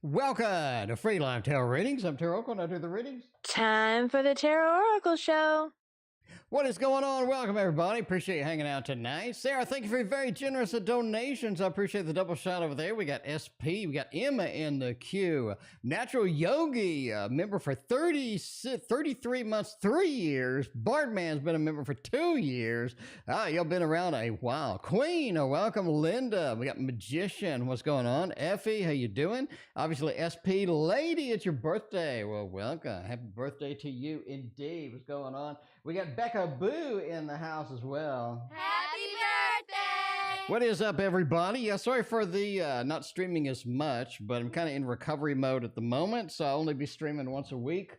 Welcome to Free Live Tarot Readings. I'm TarotOracle and I do the readings. Time for the Tarot Oracle Show. What is going on? Welcome, everybody. Appreciate you hanging out tonight. Sarah, thank you for your very generous donations. I appreciate the double shot over there. We got SP, we got Emma in the queue. Natural Yogi, a member for 33 months, 3 years. Bardman's been a member for 2 years. Y'all been around a while. Queen, welcome. Linda, we got Magician. What's going on? Effie, how you doing? Obviously, SP Lady, it's your birthday. Well, welcome. Happy birthday to you indeed. What's going on? We got Becca Boo in the house as well. Happy birthday! What is up, everybody? Yeah, sorry for the not streaming as much, but I'm kind of in recovery mode at the moment, so I'll only be streaming once a week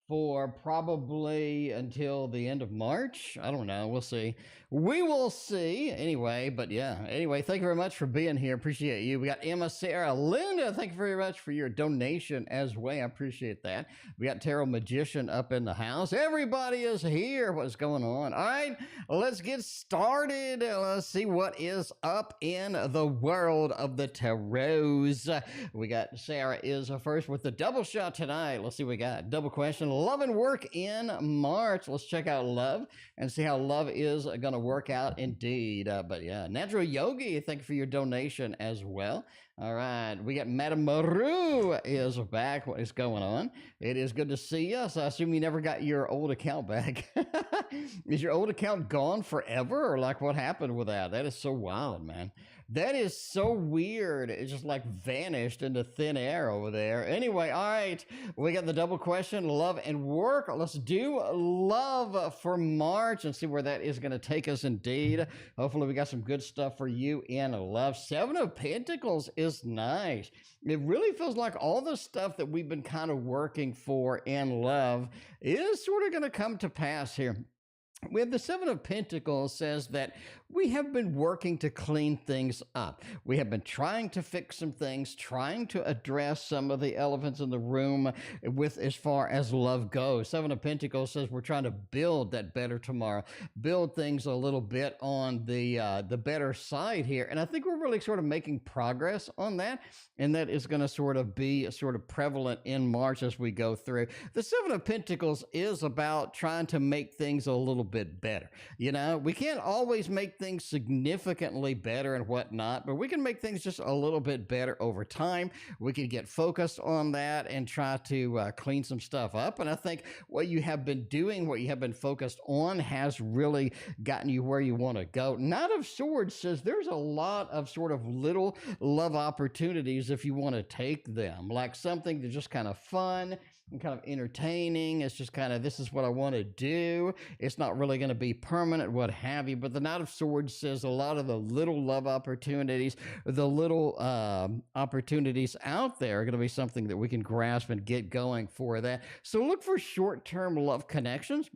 for probably until the end of March. I don't know. We'll see. We will see. Anyway, but yeah. Anyway, thank you very much for being here. Appreciate you. We got Emma, Sarah, Linda. Thank you very much for your donation as well. I appreciate that. We got Tarot Magician up in the house. Everybody is here. What's going on? All right, let's get started. Let's see what is up in the world of the tarots. We got Sarah is first with the double shot tonight. Let's see what we got. Double question. Love and work in March. Let's check out love and see how love is going to work out indeed. But yeah, Natural Yogi, thank you for your donation as well. All right, we got Madame Maru is back. What is going on? It is good to see you. So I assume you never got your old account back. Is your old account gone forever, or like what happened with that? That is so wild, man. That is so weird. It just like vanished into thin air over there. Anyway, all right, we got the double question, love and work. Let's do love for March and see where that is going to take us indeed. Hopefully we got some good stuff for you in love. Seven of Pentacles is nice. It really feels like all the stuff that we've been kind of working for in love is sort of going to come to pass here. We have the Seven of Pentacles says that we have been working to clean things up. We have been trying to fix some things, trying to address some of the elephants in the room with as far as love goes. Seven of Pentacles says we're trying to build that better tomorrow, build things a little bit on the better side here. And I think we're really sort of making progress on that. And that is going to sort of be sort of prevalent in March as we go through. The Seven of Pentacles is about trying to make things a little bit better. You know, we can't always make things significantly better and whatnot, but we can make things just a little bit better over time. We can get focused on that and try to clean some stuff up. And I think what you have been doing, what you have been focused on has really gotten you where you want to go. Knight of Swords says there's a lot of sort of little love opportunities if you want to take them, like something that's just kind of fun and kind of entertaining. It's just kind of, this is what I want to do. It's not really going to be permanent, what have you. But the Knight of Swords says a lot of the little love opportunities, the little opportunities out there are going to be something that we can grasp and get going for that. So look for short-term love connections.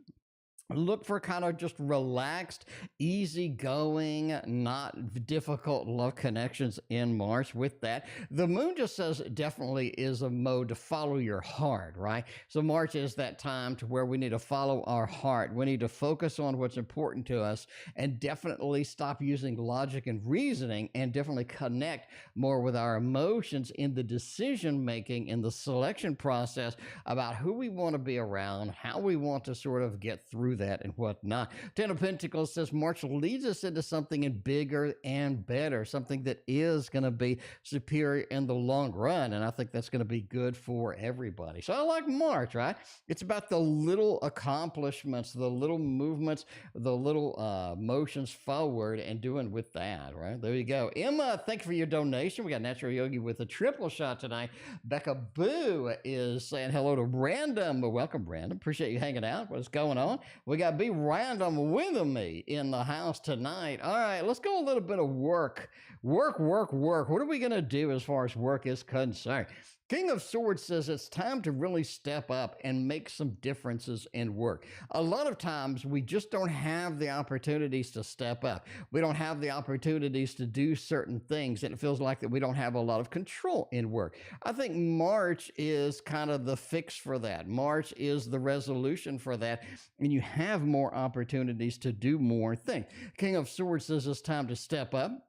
Look for kind of just relaxed, easygoing, not difficult love connections in March with that. The moon just says it definitely is a mode to follow your heart, right? So March is that time to where we need to follow our heart. We need to focus on what's important to us and definitely stop using logic and reasoning and definitely connect more with our emotions in the decision making, in the selection process about who we want to be around, how we want to sort of get through that and whatnot. Ten of Pentacles says March leads us into something bigger and better, something that is going to be superior in the long run. And I think that's going to be good for everybody. So I like March, right? It's about the little accomplishments, the little movements, the little motions forward and doing with that, right? There you go. Emma, thank you for your donation. We got Natural Yogi with a triple shot tonight. Becca Boo is saying hello to Random. Welcome, Random. Appreciate you hanging out. What's going on? We got Be Random with me in the house tonight. All right, let's go a little bit of work. Work. What are we going to do as far as work is concerned? King of Swords says it's time to really step up and make some differences in work. A lot of times we just don't have the opportunities to step up. We don't have the opportunities to do certain things, and it feels like that we don't have a lot of control in work. I think March is kind of the fix for that. March is the resolution for that, and you have more opportunities to do more things. King of Swords says it's time to step up.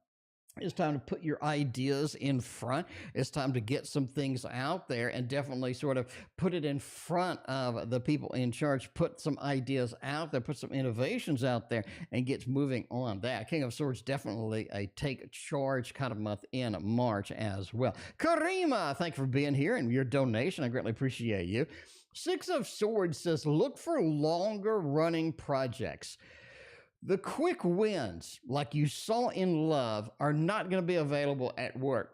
It's time to put your ideas in front. It's time to get some things out there and definitely sort of put it in front of the people in charge. Put some ideas out there, put some innovations out there, and get moving on that. King of Swords, definitely a take charge kind of month in March as well. Karima, thank you for being here and your donation. I greatly appreciate you. Six of Swords says, look for longer running projects. The quick wins, like you saw in love, are not going to be available at work.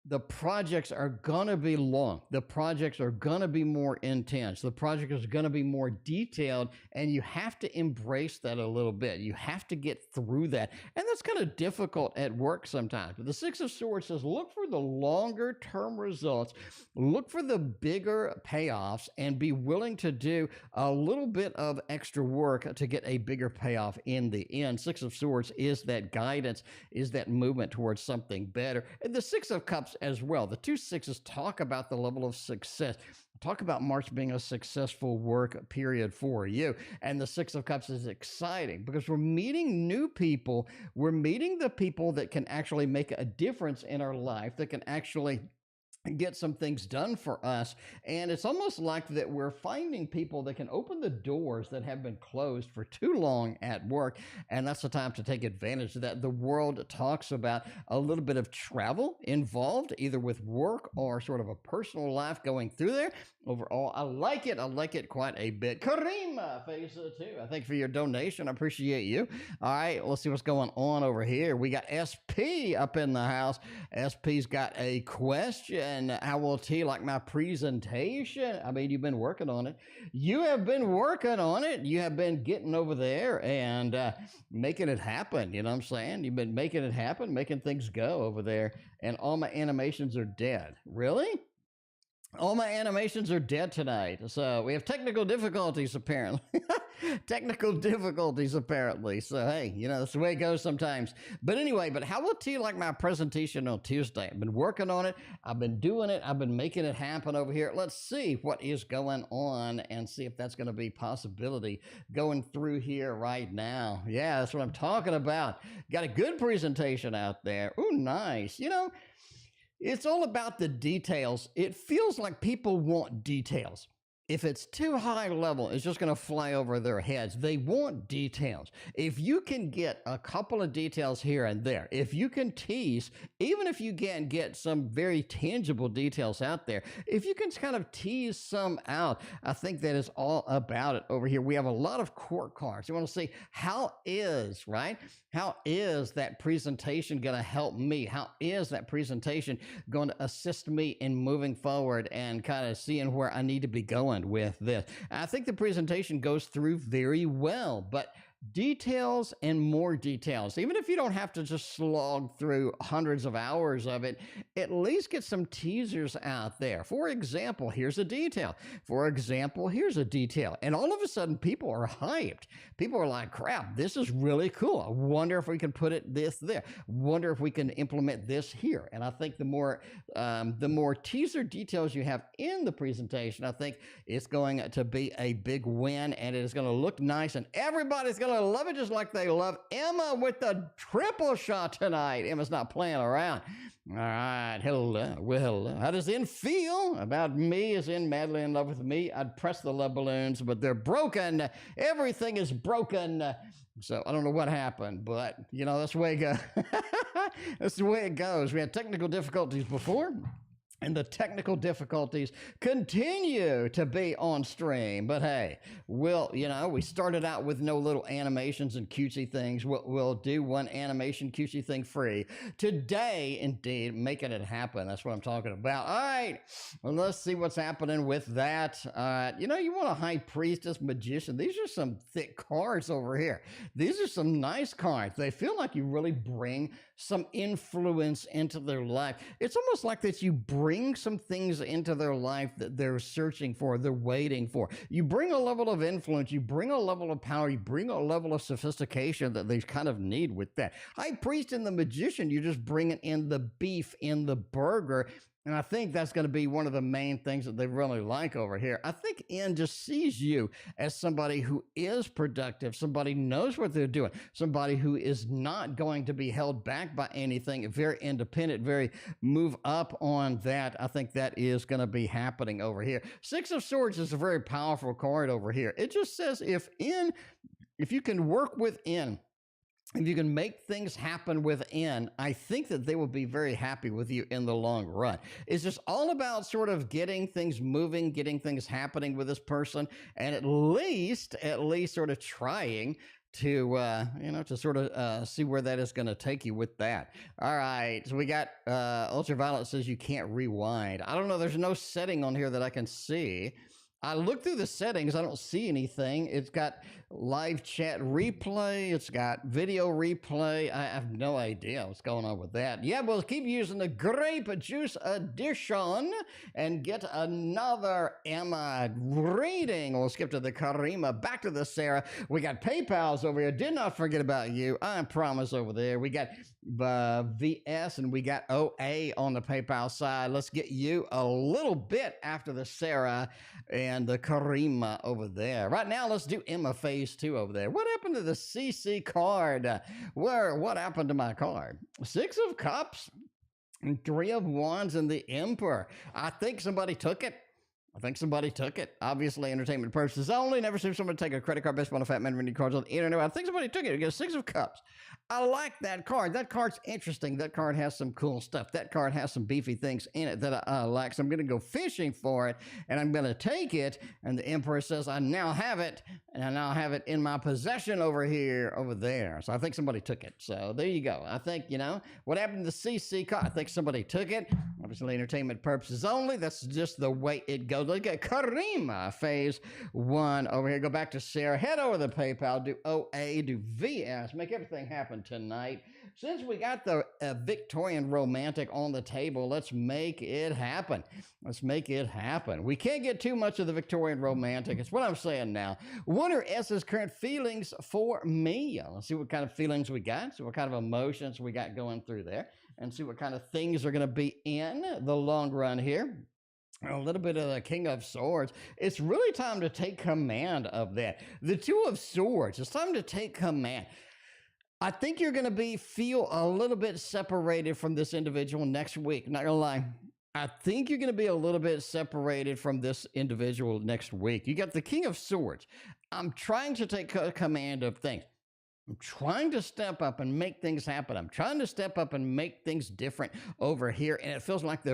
The projects are going to be long. The projects are going to be more intense. The project is going to be more detailed, and you have to embrace that a little bit. You have to get through that. And that's kind of difficult at work sometimes. But the Six of Swords says, look for the longer term results, look for the bigger payoffs, and be willing to do a little bit of extra work to get a bigger payoff in the end. Six of Swords is that guidance, is that movement towards something better. And the Six of Cups as well. The two sixes talk about the level of success. Talk about March being a successful work period for you. And the Six of Cups is exciting because we're meeting new people. We're meeting the people that can actually make a difference in our life, that can actually get some things done for us. And it's almost like that we're finding people that can open the doors that have been closed for too long at work. And that's the time to take advantage of that. The world talks about a little bit of travel involved, either with work or sort of a personal life going through there. Overall, I like it. I like it quite a bit. Karima, phase 2. I thank you for your donation. I appreciate you. All right, let's see what's going on over here. We got SP up in the house. SP's got a question. How will T like my presentation? I mean, you've been working on it. You have been working on it. You have been getting over there and making it happen. You know what I'm saying? You've been making it happen, making things go over there. And all my animations are dead. Really? All my animations are dead tonight. So we have technical difficulties, apparently. Technical difficulties, apparently. So, hey, you know, that's the way it goes sometimes. But anyway, how will T like my presentation on Tuesday? I've been working on it. I've been doing it. I've been making it happen over here. Let's see what is going on and see if that's going to be a possibility going through here right now. Yeah, that's what I'm talking about. Got a good presentation out there. Ooh, nice. You know, it's all about the details. It feels like people want details. If it's too high level, it's just going to fly over their heads. They want details. If you can get a couple of details here and there, if you can tease, even if you can't get some very tangible details out there, if you can kind of tease some out, I think that is all about it over here. We have a lot of court cards. You want to see how is, right? How is that presentation going to help me? How is that presentation going to assist me in moving forward and kind of seeing where I need to be going with this? I think the presentation goes through very well, but details and more details. Even if you don't have to just slog through hundreds of hours of it, at least get some teasers out there. For example, here's a detail. For example, here's a detail. And all of a sudden, people are hyped. People are like, crap, this is really cool. I wonder if we can put it this there. Wonder if we can implement this here. And I think the more teaser details you have in the presentation, I think it's going to be a big win, and it is going to look nice, and everybody's going to love it just like they love Emma with the triple shot tonight. Emma's not playing around. All right, hello. Well, hello. How does it feel about me? Is in madly in love with me? I'd press the love balloons, but they're broken. Everything is broken. So I don't know what happened, but you know, that's the way it goes. That's the way it goes. We had technical difficulties before, and the technical difficulties continue to be on stream. But hey, we started out with no little animations and cutesy things. We'll do one animation cutesy thing free today, indeed, making it happen. That's what I'm talking about. All right, well, let's see what's happening with that. You want a high priestess, magician. These are some thick cards over here. These are some nice cards. They feel like you really bring some influence into their life. It's almost like that you bring some things into their life that they're searching for, they're waiting for. You bring a level of influence, you bring a level of power, you bring a level of sophistication that they kind of need with that. High priest and the magician, you're just bringing in the beef in the burger And I think that's going to be one of the main things that they really like over here. I think N just sees you as somebody who is productive, somebody knows what they're doing, somebody who is not going to be held back by anything, very independent, very move up on that. I think that is going to be happening over here. Six of Swords is a very powerful card over here. It just says if you can work within, if you can make things happen within, I think that they will be very happy with you in the long run. It's just all about sort of getting things moving, getting things happening with this person, and at least sort of trying to, to sort of see where that is going to take you with that. All right, so we got Ultraviolet says you can't rewind. I don't know, there's no setting on here that I can see. I look through the settings, I don't see anything. It's got live chat replay, it's got video replay. I have no idea what's going on with that. Yeah, we'll keep using the grape juice edition and get another Emma reading. We'll skip to the Karima, back to the Sarah. We got PayPal's over here. Did not forget about you. I promise over there. We got VS and we got OA on the PayPal side. Let's get you a little bit after the Sarah and the Karima over there. Right now, let's do Emma phase 2 over there. What happened to the CC card? What happened to my card? 6 of Cups, and 3 of Wands, and the Emperor. I think somebody took it. Obviously, entertainment purposes only. Never seen someone take a credit card based on a fat man reading cards on the internet. I think somebody took it. You get a 6 of Cups. I like that card. That card's interesting. That card has some cool stuff. That card has some beefy things in it that I like. So I'm going to go fishing for it, and I'm going to take it. And the Emperor says, I now have it, and I now have it in my possession over there. So I think somebody took it. So there you go. I think, what happened to the CC card? I think somebody took it. Obviously, entertainment purposes only. That's just the way it goes. Look at Karima, phase 1 over here. Go back to Sarah. Head over to PayPal. Do OA. Do VS. Make everything happen tonight. Since we got the Victorian romantic on the table, let's make it happen. We can't get too much of the Victorian romantic. It's what I'm saying now. What are S's current feelings for me? Let's see what kind of feelings we got. See what kind of emotions we got going through there. And see what kind of things are going to be in the long run here. A little bit of the King of Swords. It's really time to take command of that. The 2 of Swords. It's time to take command. I think you're going to feel a little bit separated from this individual next week. Not going to lie. I think you're going to be a little bit separated from this individual next week. You got the King of Swords. I'm trying to take command of things. I'm trying to step up and make things happen. I'm trying to step up and make things different over here. And it feels like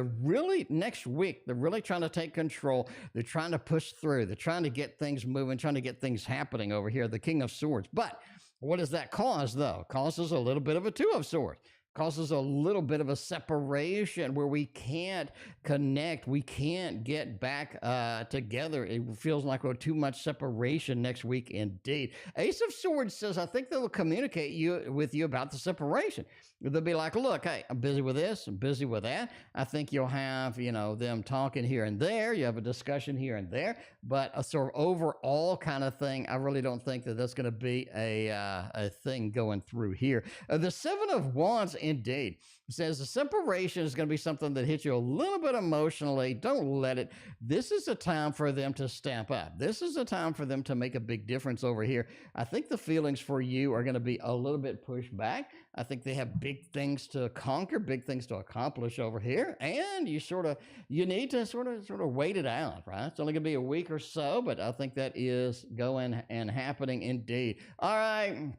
next week, they're really trying to take control. They're trying to push through. They're trying to get things moving, trying to get things happening over here, the King of Swords. But what does that cause, though? Causes a little bit of a 2 of Swords. Causes a little bit of a separation where we can't connect. We can't get back together. It feels like we're too much separation next week indeed. Ace of Swords says, I think they'll communicate with you about the separation. They'll be like, look, hey, I'm busy with this. I'm busy with that. I think you'll have, them talking here and there. You have a discussion here and there. But a sort of overall kind of thing, I really don't think that that's going to be a thing going through here. The 7 of Wands, indeed, says the separation is going to be something that hits you a little bit emotionally. Don't let it. This is a time for them to step up. This is a time for them to make a big difference over here. I think the feelings for you are going to be a little bit pushed back. I think they have big things to conquer, big things to accomplish over here. And you need to sort of wait it out, right? It's only going to be a week or so, but I think that is going and happening indeed. All right.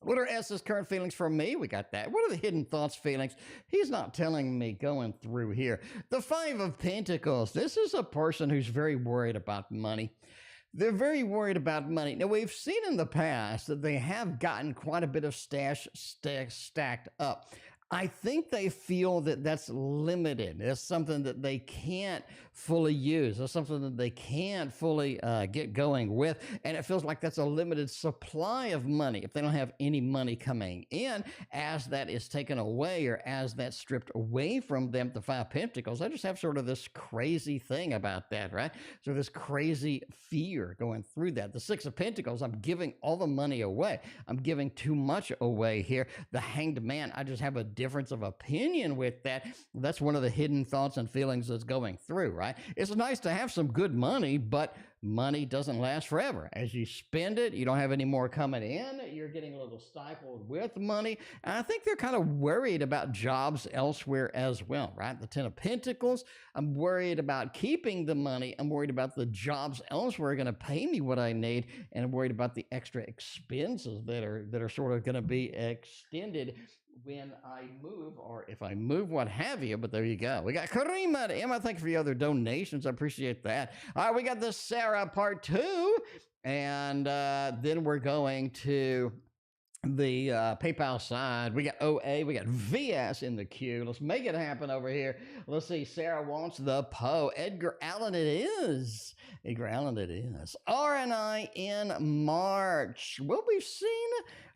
What are S's current feelings for me? We got that. What are the hidden thoughts, feelings? He's not telling me going through here. The 5 of Pentacles. This is a person who's very worried about money. They're very worried about money. Now, we've seen in the past that they have gotten quite a bit of stash stacked up. I think they feel that that's limited. It's something that they can't fully use. That's something that they can't fully get going with. And it feels like that's a limited supply of money if they don't have any money coming in. As that is taken away, or as that's stripped away from them, the Five of Pentacles, I just have sort of this crazy thing about that, right? So this crazy fear going through that. The Six of Pentacles, I'm giving all the money away. I'm giving too much away here. The Hanged Man, I just have a difference of opinion with that. That's one of the hidden thoughts and feelings that's going through, right? It's nice to have some good money, but money doesn't last forever. As you spend it, you don't have any more coming in. You're getting a little stifled with money. And I think they're kind of worried about jobs elsewhere as well, right? The Ten of Pentacles, I'm worried about keeping the money. I'm worried about the jobs elsewhere going to pay me what I need. And I'm worried about the extra expenses that are sort of going to be extended when I move, or if I move, what have you. But there you go. We got Karima. Emma, thank you for the other donations. I appreciate that. All right, we got the Sarah part 2. And then we're going to the PayPal side. We got OA, we got VS in the queue. Let's make it happen over here. Let's see. Sarah wants the Poe. Edgar Allan it is. Edgar Allan it is. RNI in March. Well, we've seen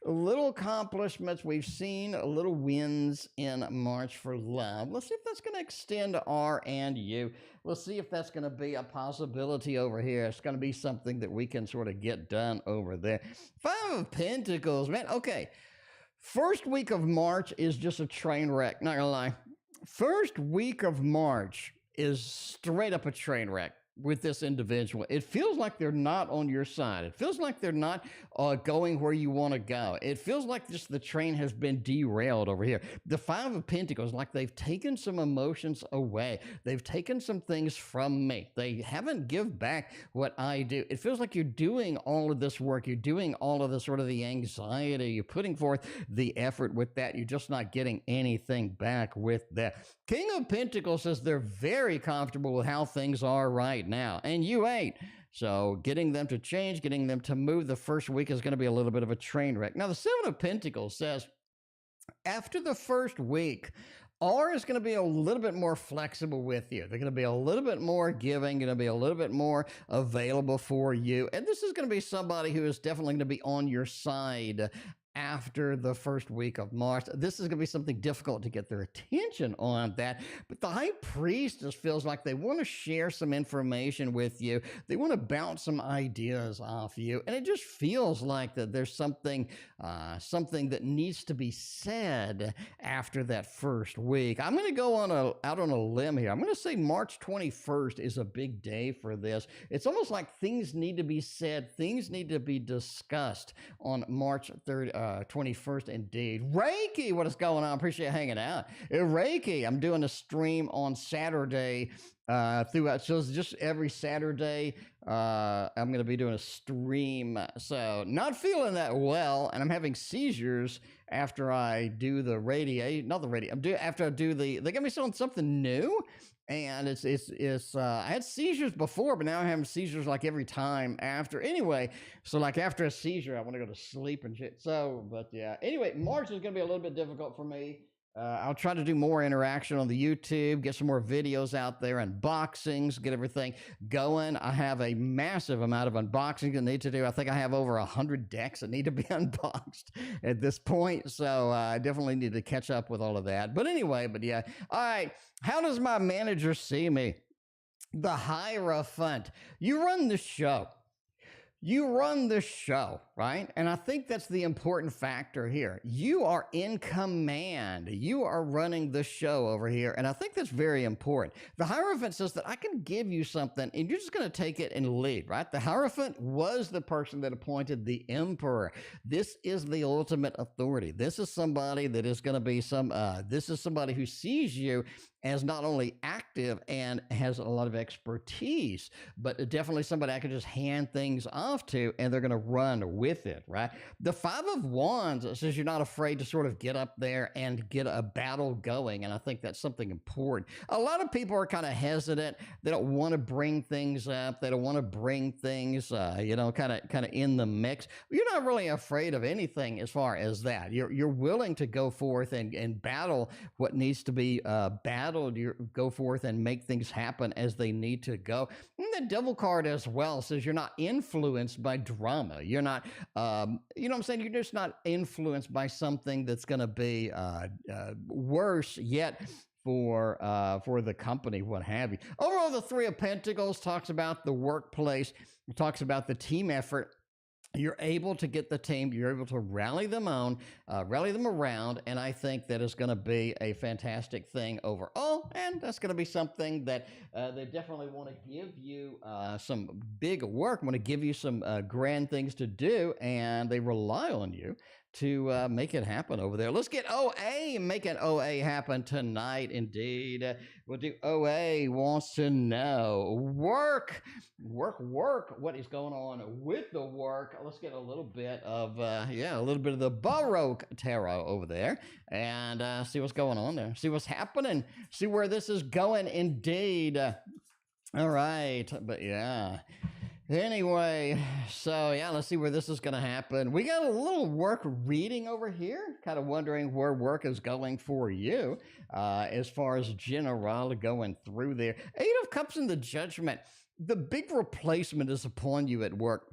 little accomplishments. We've seen little wins in March for love. Let's see if that's going to extend to R and U. We'll see if that's going to be a possibility over here. It's going to be something that we can sort of get done over there. Five of Pentacles, man. Okay. First week of March is just a train wreck. Not going to lie. First week of March is straight up a train wreck with this individual. It feels like they're not on your side. It feels like they're not going where you want to go. It feels like just the train has been derailed over here. The Five of Pentacles, like they've taken some emotions away. They've taken some things from me. They haven't give back what I do. It feels like you're doing all of this work. You're doing all of the sort of the anxiety. You're putting forth the effort with that. You're just not getting anything back with that. King of Pentacles says they're very comfortable with how things are right now, and you ain't. So getting them to change, getting them to move the first week is going to be a little bit of a train wreck. Now, the Seven of Pentacles says after the first week, R is going to be a little bit more flexible with you. They're going to be a little bit more giving, going to be a little bit more available for you. And this is going to be somebody who is definitely going to be on your side after the first week of March. This is going to be something difficult to get their attention on that. But the High Priestess feels like they want to share some information with you. They want to bounce some ideas off you. And it just feels like that there's something that needs to be said after that first week. I'm going to go out on a limb here. I'm going to say March 21st is a big day for this. It's almost like things need to be said. Things need to be discussed on March 21st indeed. Reiki, what is going on? Appreciate hanging out. Reiki, I'm doing a stream on Saturday throughout. So it's just every Saturday I'm going to be doing a stream. So not feeling that well, and I'm having seizures after I do the after I do they got me on something new. And I had seizures before, but now I'm having seizures like every time after. Anyway, so like after a seizure, I want to go to sleep and shit. So, but yeah. Anyway, March is going to be a little bit difficult for me. I'll try to do more interaction on the YouTube, get some more videos out there, unboxings, get everything going. I have a massive amount of unboxing I need to do. I think I have over 100 decks that need to be unboxed at this point. So I definitely need to catch up with all of that. But anyway, yeah. All right. How does my manager see me? The Hierophant. You run the show. You run the show, right? And I think that's the important factor here. You are in command. You are running the show over here. And I think that's very important. The Hierophant says that I can give you something and you're just going to take it and lead, right? The Hierophant was the person that appointed the emperor. This is the ultimate authority. This is somebody that is going to be this is somebody who sees you as not only active and has a lot of expertise, but definitely somebody I can just hand things off to and they're going to run with it, right? The Five of Wands says you're not afraid to sort of get up there and get a battle going, and I think that's something important. A lot of people are kind of hesitant. They don't want to bring things up. They don't want to bring things, kind of in the mix. You're not really afraid of anything as far as that. You're willing to go forth and battle what needs to be battled. settled, you go forth and make things happen as they need to go. And the devil card as well says you're not influenced by drama. You're not, you know what I'm saying? You're just not influenced by something that's going to be worse yet for the company, what have you. Overall, the Three of Pentacles talks about the workplace, it talks about the team effort. You're able to get the team, you're able to rally them around, and I think that is going to be a fantastic thing overall, and that's going to be something that they definitely want to give you some big work, want to give you some grand things to do, and they rely on you to make it happen over there. Let's get OA, make an OA happen tonight, indeed. We'll do OA wants to know. Work. What is going on with the work? Let's get a little bit of, a little bit of the Baroque Tarot over there and see what's going on there. See what's happening. See where this is going, indeed. All right, but yeah. Anyway, so yeah, let's see where this is going to happen. We got a little work reading over here, kind of wondering where work is going for you as far as general going through there. Eight of Cups and the Judgment. The big replacement is upon you at work.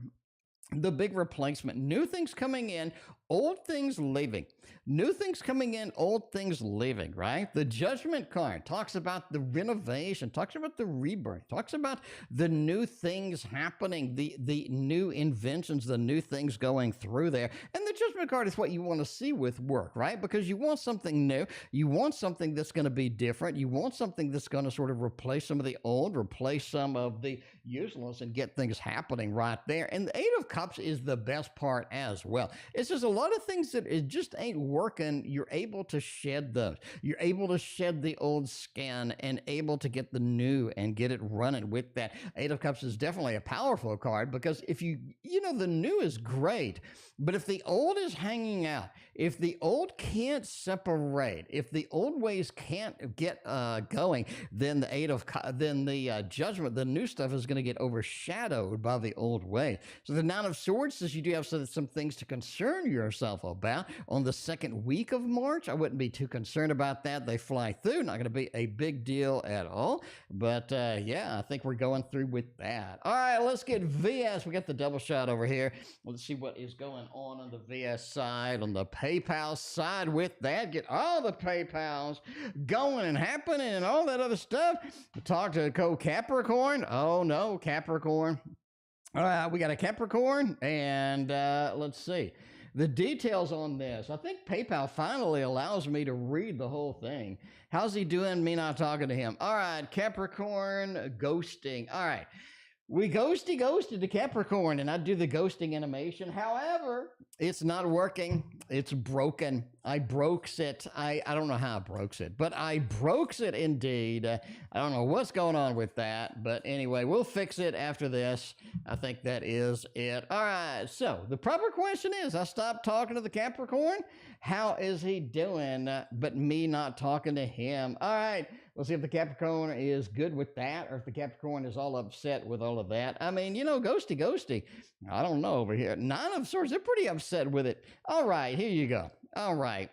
The big replacement. New things coming in, old things leaving. New things coming in, old things leaving, right? The Judgment card talks about the renovation, talks about the rebirth, talks about the new things happening, the new inventions, the new things going through there. And the Judgment card is what you want to see with work, right? Because you want something new. You want something that's going to be different. You want something that's going to sort of replace some of the old, replace some of the useless, and get things happening right there. And the Eight of Cups is the best part as well. It's just a lot of things that it just ain't working. You're able to shed those. You're able to shed the old skin and able to get the new and get it running with that. Eight of Cups is definitely a powerful card because if the new is great, but if the old is hanging out, if the old can't separate, if the old ways can't get going, then the Judgment, the new stuff is going to get overshadowed by the old way. So the Nine of Swords says you do have some things to concern yourself about on the second week of March. I wouldn't be too concerned about that. They fly through, not going to be a big deal at all. But yeah, I think we're going through with that. All right, let's get VS. We got the double shot over here. Let's see what is going on the VS side, on the PayPal side with that. Get all the PayPals going and happening and all that other stuff. Talk to Capricorn. Oh no, Capricorn. All right, we got a Capricorn, and let's see. The details on this. I think PayPal finally allows me to read the whole thing. How's he doing? Me not talking to him. All right, Capricorn, ghosting. All right. We ghosted to Capricorn, and I do the ghosting animation. However, it's not working. It's broken. I broke it. I don't know how I broke it, but I broke it indeed. I don't know what's going on with that, but anyway, we'll fix it after this. I think that is it. All right, so the proper question is, I stopped talking to the Capricorn. How is he doing? But me not talking to him. All right. We'll see if the Capricorn is good with that or if the Capricorn is all upset with all of that. I mean, ghosty. I don't know over here. Nine of Swords, they're pretty upset with it. All right, here you go. All right.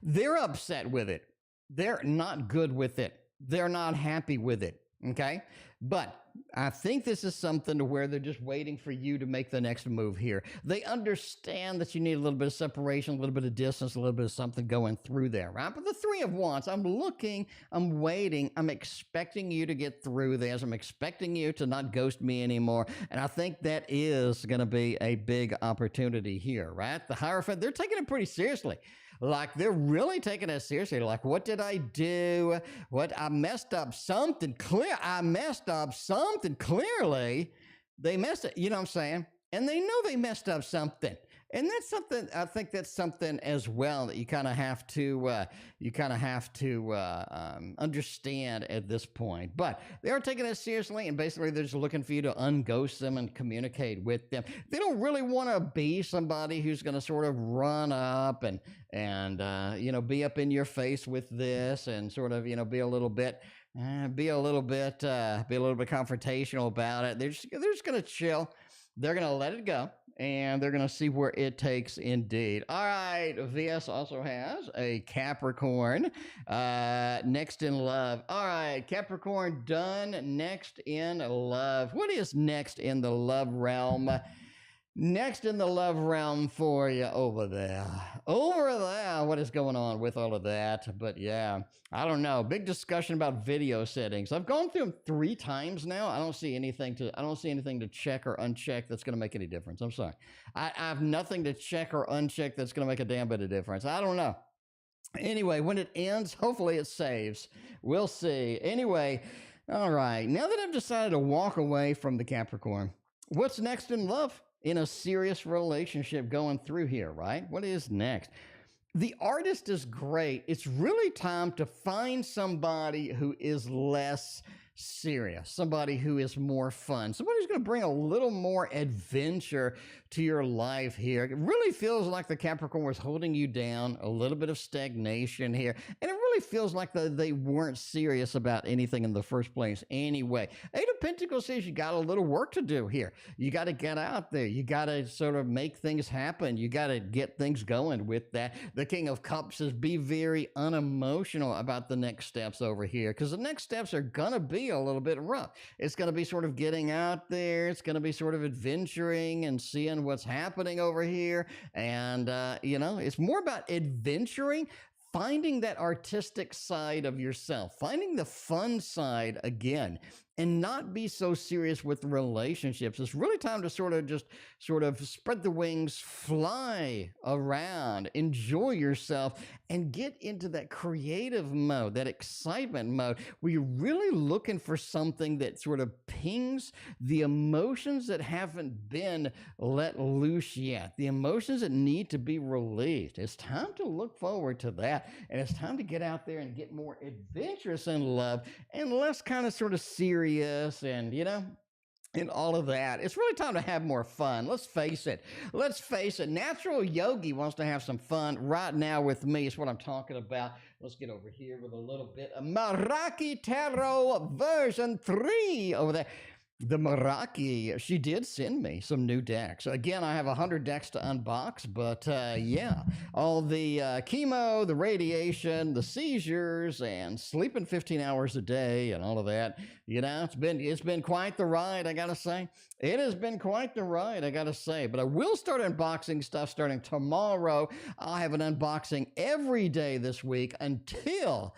They're upset with it. They're not good with it. They're not happy with it. Okay? But I think this is something to where they're just waiting for you to make the next move here. They understand that you need a little bit of separation, a little bit of distance, a little bit of something going through there, right? But the Three of Wands, I'm looking, I'm waiting, I'm expecting you to get through this. I'm expecting you to not ghost me anymore. And I think that is going to be a big opportunity here, right? The Hierophant, they're taking it pretty seriously. Like, they're really taking it seriously. Like, what did I do? I messed up something clear. I messed up something clearly. They messed it, you know what I'm saying? And they know they messed up something. And that's something, I think that's something as well that you kind of have to, understand at this point. But they are taking it seriously, and basically they're just looking for you to unghost them and communicate with them. They don't really want to be somebody who's going to sort of run up and be up in your face with this and sort of, be a little bit confrontational about it. They're just going to chill. They're going to let it go. and they're going to see where it takes indeed. All right, VS also has a Capricorn next in love. All right, Capricorn done. Next in love. What is next in the love realm? Next in the love realm for you over there. Over there, what is going on with all of that? But yeah, I don't know. Big discussion about video settings. I've gone through them 3 times now. I don't see anything to check or uncheck that's going to make any difference. I'm sorry. I have nothing to check or uncheck that's going to make a damn bit of difference. I don't know. Anyway, when it ends, hopefully it saves. We'll see. Anyway, all right. Now that I've decided to walk away from the Capricorn, what's next in love? In a serious relationship going through here, right? What is next? The artist is great. It's really time to find somebody who is less serious, somebody who is more fun, somebody who's going to bring a little more adventure to your life here. It really feels like the Capricorn was holding you down, a little bit of stagnation here, and it really feels like they weren't serious about anything in the first place anyway. Eight of Pentacles says you got a little work to do here. You got to get out there. You got to sort of make things happen. You got to get things going with that. The King of Cups says be very unemotional about the next steps over here, because the next steps are going to be a little bit rough. It's going to be sort of getting out there. It's going to be sort of adventuring and seeing what's happening over here. And, it's more about adventuring, finding that artistic side of yourself, finding the fun side again, and not be so serious with relationships. It's really time to sort of spread the wings, fly around, enjoy yourself, and get into that creative mode, that excitement mode, where you're really looking for something that sort of pings the emotions that haven't been let loose yet, the emotions that need to be released. It's time to look forward to that, and it's time to get out there and get more adventurous in love and less kind of sort of serious and, and all of that. It's really time to have more fun. Let's face it. Natural Yogi wants to have some fun right now with me. It's what I'm talking about. Let's get over here with a little bit of Meraki Tarot version 3 over there. The Meraki, she did send me some new decks. Again, I have 100 decks to unbox, but all the chemo, the radiation, the seizures, and sleeping 15 hours a day and all of that. It's been quite the ride, I gotta say. It has been quite the ride, I gotta say. But I will start unboxing stuff starting tomorrow. I'll have an unboxing every day this week until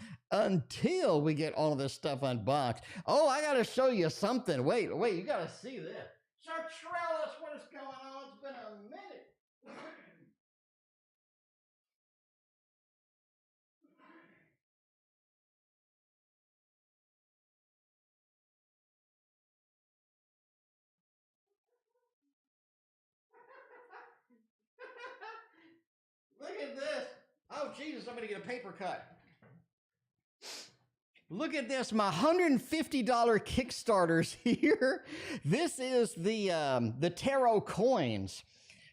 we get all of this stuff unboxed. Oh, I gotta show you something. Wait, you gotta see this. Chartrellis, what is going on? It's been a minute. Look at this. Oh, Jesus, I'm gonna get a paper cut. Look at this, my $150 Kickstarters here. This is the tarot coins.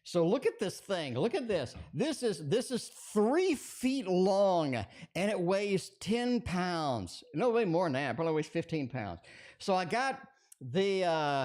So look at this thing. Look at this. This is 3 feet long, and it weighs 10 pounds. No, way more than that. It probably weighs 15 pounds. So I got the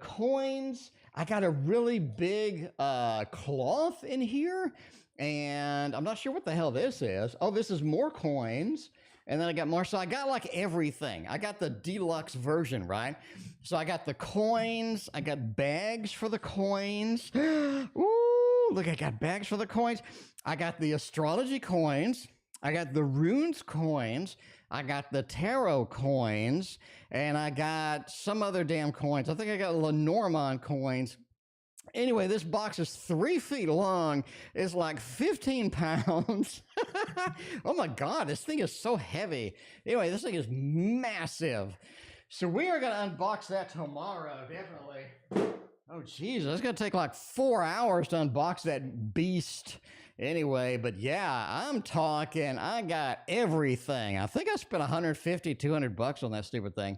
coins. I got a really big cloth in here. And I'm not sure what the hell this is. Oh, this is more coins. And then I got more. So I got like everything. I got the deluxe version, right? So I got the coins. I got bags for the coins. Ooh, look, I got bags for the coins. I got the astrology coins. I got the runes coins. I got the tarot coins. And I got some other damn coins. I think I got Lenormand coins. Anyway, this box is 3 feet long. It's like 15 pounds. Oh my God, this thing is so heavy. Anyway, this thing is massive. So we are going to unbox that tomorrow, definitely. Oh, geez, it's going to take like 4 hours to unbox that beast. Anyway, but yeah, I'm talking, I got everything. I think I spent $150, $200 on that stupid thing.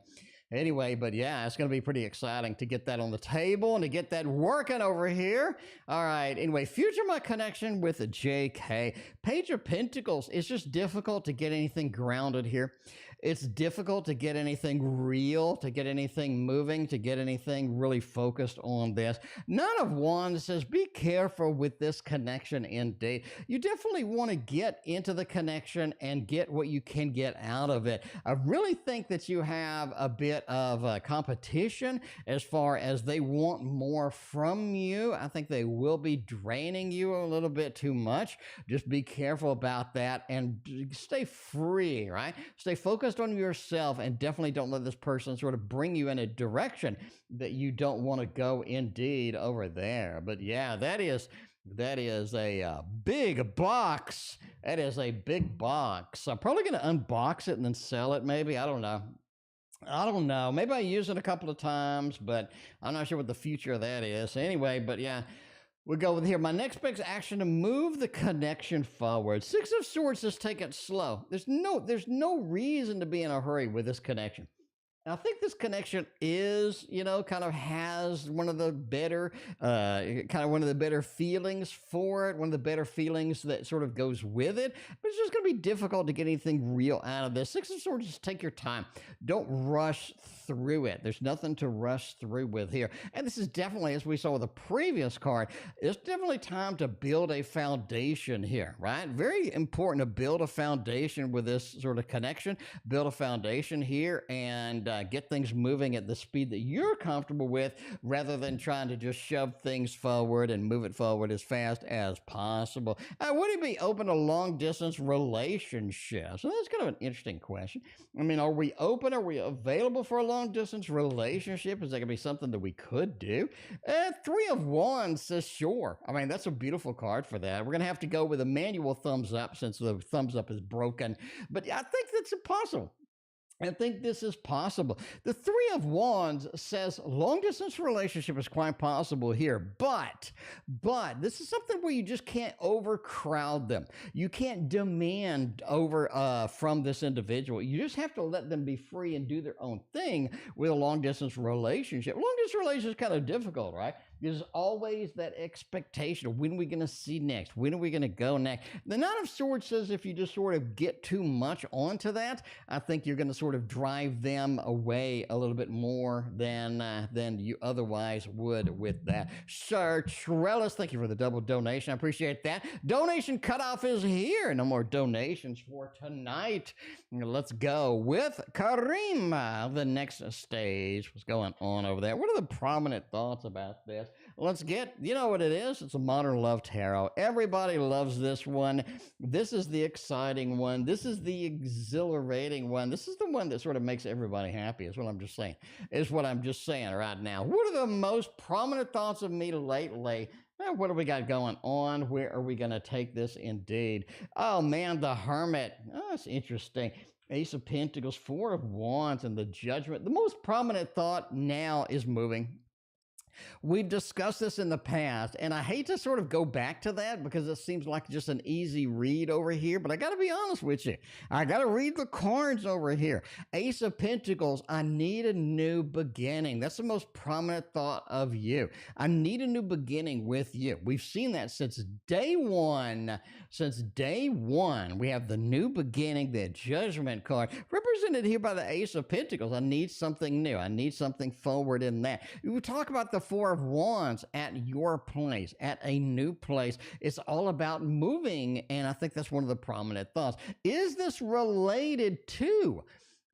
Anyway, but yeah, it's going to be pretty exciting to get that on the table and to get that working over here. All right. Anyway, future my connection with JK. Page of Pentacles. It's just difficult to get anything grounded here. It's difficult to get anything real, to get anything moving, to get anything really focused on this. Nine of Wands says, be careful with this connection indeed. You definitely want to get into the connection and get what you can get out of it. I really think that you have a bit of competition as far as they want more from you. I think they will be draining you a little bit too much. Just be careful about that and stay free, right? Stay focused on yourself and definitely don't let this person sort of bring you in a direction that you don't want to go indeed over there. But yeah, that is a big box. That is a big box. I'm probably going to unbox it and then sell it maybe. I don't know. Maybe I use it a couple of times, but I'm not sure what the future of that is. Anyway, but yeah, we'll go with here. My next big action to move the connection forward. Six of Swords, just take it slow. There's no reason to be in a hurry with this connection. I think this connection is, kind of has one of the better feelings for it, one of the better feelings that sort of goes with it. But it's just going to be difficult to get anything real out of this. Six of Swords, just take your time. Don't rush through it. There's nothing to rush through with here. And this is definitely, as we saw with the previous card, it's definitely time to build a foundation here, right? Very important to build a foundation with this sort of connection, build a foundation here, and get things moving at the speed that you're comfortable with rather than trying to just shove things forward and move it forward as fast as possible. Would he be open to long-distance relationships? So that's kind of an interesting question. I mean, are we open? Are we available for a long-distance relationship? Is that going to be something that we could do? Three of Wands says sure. I mean, that's a beautiful card for that. We're going to have to go with a manual thumbs up since the thumbs up is broken. But I think that's impossible. I think this is possible. The Three of Wands says long-distance relationship is quite possible here, but this is something where you just can't overcrowd them. You can't demand from this individual. You just have to let them be free and do their own thing with a long-distance relationship. Long-distance relationship is kind of difficult, right? There's always that expectation of when are we going to see next? When are we going to go next? The Nine of Swords says if you just sort of get too much onto that, I think you're going to sort of drive them away a little bit more than you otherwise would with that. Sir Trellis, thank you for the double donation. I appreciate that. Donation cutoff is here. No more donations for tonight. Let's go with Karima, the next stage. What's going on over there? What are the prominent thoughts about this? Let's get, you know what it is? It's a modern love tarot. Everybody loves this one. This is the exciting one. This is the exhilarating one. This is the one that sort of makes everybody happy, is what I'm just saying. Is what I'm just saying right now. What are the most prominent thoughts of me lately? What do we got going on? Where are we going to take this indeed? Oh, man, the Hermit. Oh, that's interesting. Ace of Pentacles, Four of Wands, and the Judgment. The most prominent thought now is moving. We've discussed this in the past, and I hate to sort of go back to that because it seems like just an easy read over here, but I got to be honest with you. I got to read the cards over here. Ace of Pentacles, I need a new beginning. That's the most prominent thought of you. I need a new beginning with you. We've seen that since day one. Since day one, we have the new beginning, the Judgment card, represented here by the Ace of Pentacles. I need something new. I need something forward in that. We talk about the Four of Wands at your place, at a new place. It's all about moving, and I think that's one of the prominent thoughts. Is this related to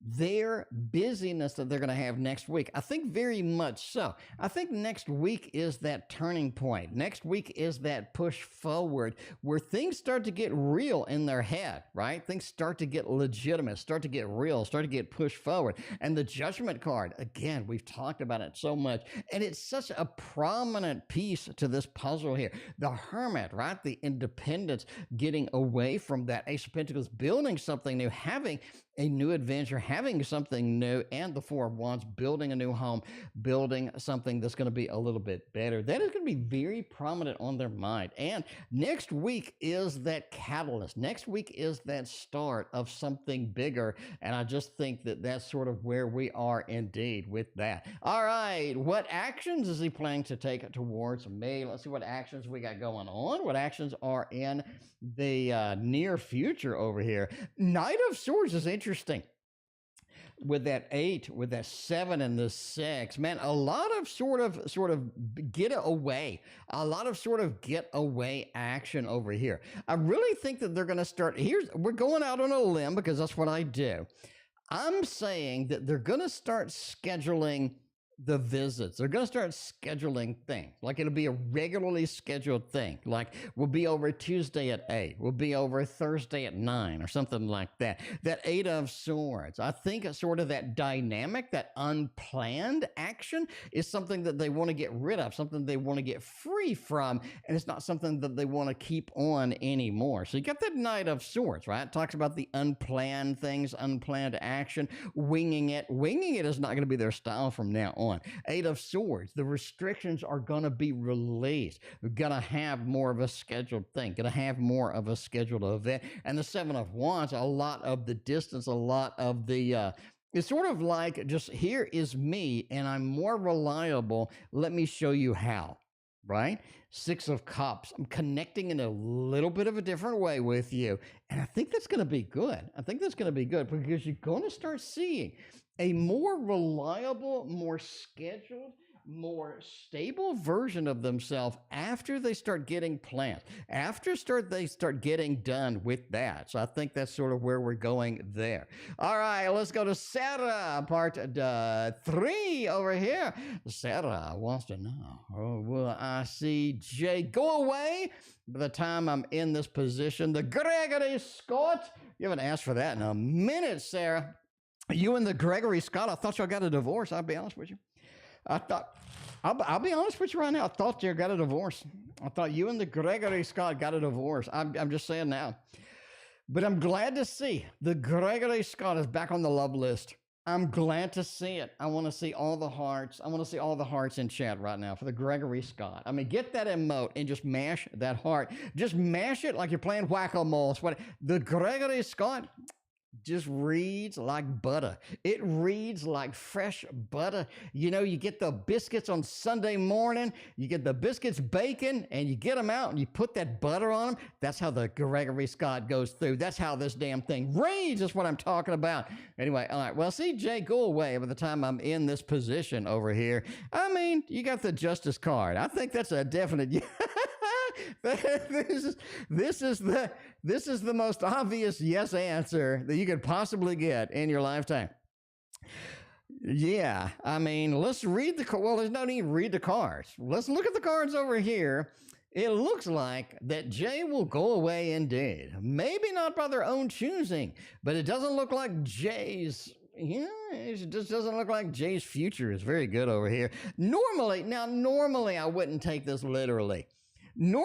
their busyness that they're going to have next week? I think very much so. I think next week is that turning point. Next week is that push forward where things start to get real in their head, right? Things start to get legitimate, start to get real, start to get pushed forward. And the Judgment card, again, we've talked about it so much, and it's such a prominent piece to this puzzle here. The Hermit, right? The independence, getting away from that Ace of Pentacles, building something new, having a new adventure, having something new, and the Four of Wands, building a new home, building something that's going to be a little bit better. That is going to be very prominent on their mind. And next week is that catalyst. Next week is that start of something bigger. And I just think that that's sort of where we are indeed with that. All right. What actions is he planning to take towards me? Let's see what actions we got going on. What actions are in the near future over here? Knight of Swords is interesting. with that 8, with that 7 and the 6, man, a lot of sort of get away, a lot of sort of get away action over here. I really think that they're going to start. We're going out on a limb because that's what I do. I'm saying that they're going to start scheduling the visits. They're going to start scheduling things. Like it'll be a regularly scheduled thing. Like we'll be over Tuesday at 8. We'll be over Thursday at 9 or something like that. That 8 of Swords. I think it's sort of that dynamic, that unplanned action is something that they want to get rid of, something they want to get free from, and it's not something that they want to keep on anymore. So you got that Knight of Swords, right? It talks about the unplanned things, unplanned action, winging it. Winging it is not going to be their style from now on. 8 of Swords, the restrictions are going to be released. We're going to have more of a scheduled thing, going to have more of a scheduled event. And the 7 of Wands, a lot of the distance, a lot of the, it's sort of like just here is me and I'm more reliable. Let me show you how, right? 6 of Cups, I'm connecting in a little bit of a different way with you. And I think that's going to be good. I think that's going to be good because you're going to start seeing a more reliable, more scheduled, more stable version of themselves after they start getting planned, after they start getting done with that. So I think that's sort of where we're going there. All right, let's go to Sarah, part 3 over here. Sarah wants to know, will I see Jay go away by the time I'm in this position? The Gregory Scott, you haven't asked for that in a minute, Sarah. You and the Gregory Scott, I thought y'all got a divorce. I'll be honest with you. I'll be honest with you right now. I thought you got a divorce. I thought you and the Gregory Scott got a divorce. I'm just saying now. But I'm glad to see the Gregory Scott is back on the love list. I'm glad to see it. I want to see all the hearts. I want to see all the hearts in chat right now for the Gregory Scott. I mean, get that emote and just mash that heart. Just mash it like you're playing whack-a-mole. The Gregory Scott just reads like butter. It reads like fresh butter. You know, you get the biscuits on Sunday morning, you get the biscuits bacon, and you get them out and you put that butter on them. That's how the Gregory Scott goes through. That's how this damn thing reads. That's what I'm talking about. Anyway, all right. Well, see Jay go away by the time I'm in this position over here. I mean, you got the Justice card. I think that's a definite. This is the most obvious yes answer that you could possibly get in your lifetime. Yeah, I mean, let's read well, there's no need to read the cards. Let's look at the cards over here. It looks like that Jay will go away indeed. Maybe not by their own choosing, but it doesn't look like Jay's. Yeah, it just doesn't look like Jay's future is very good over here. Normally I wouldn't take this literally. But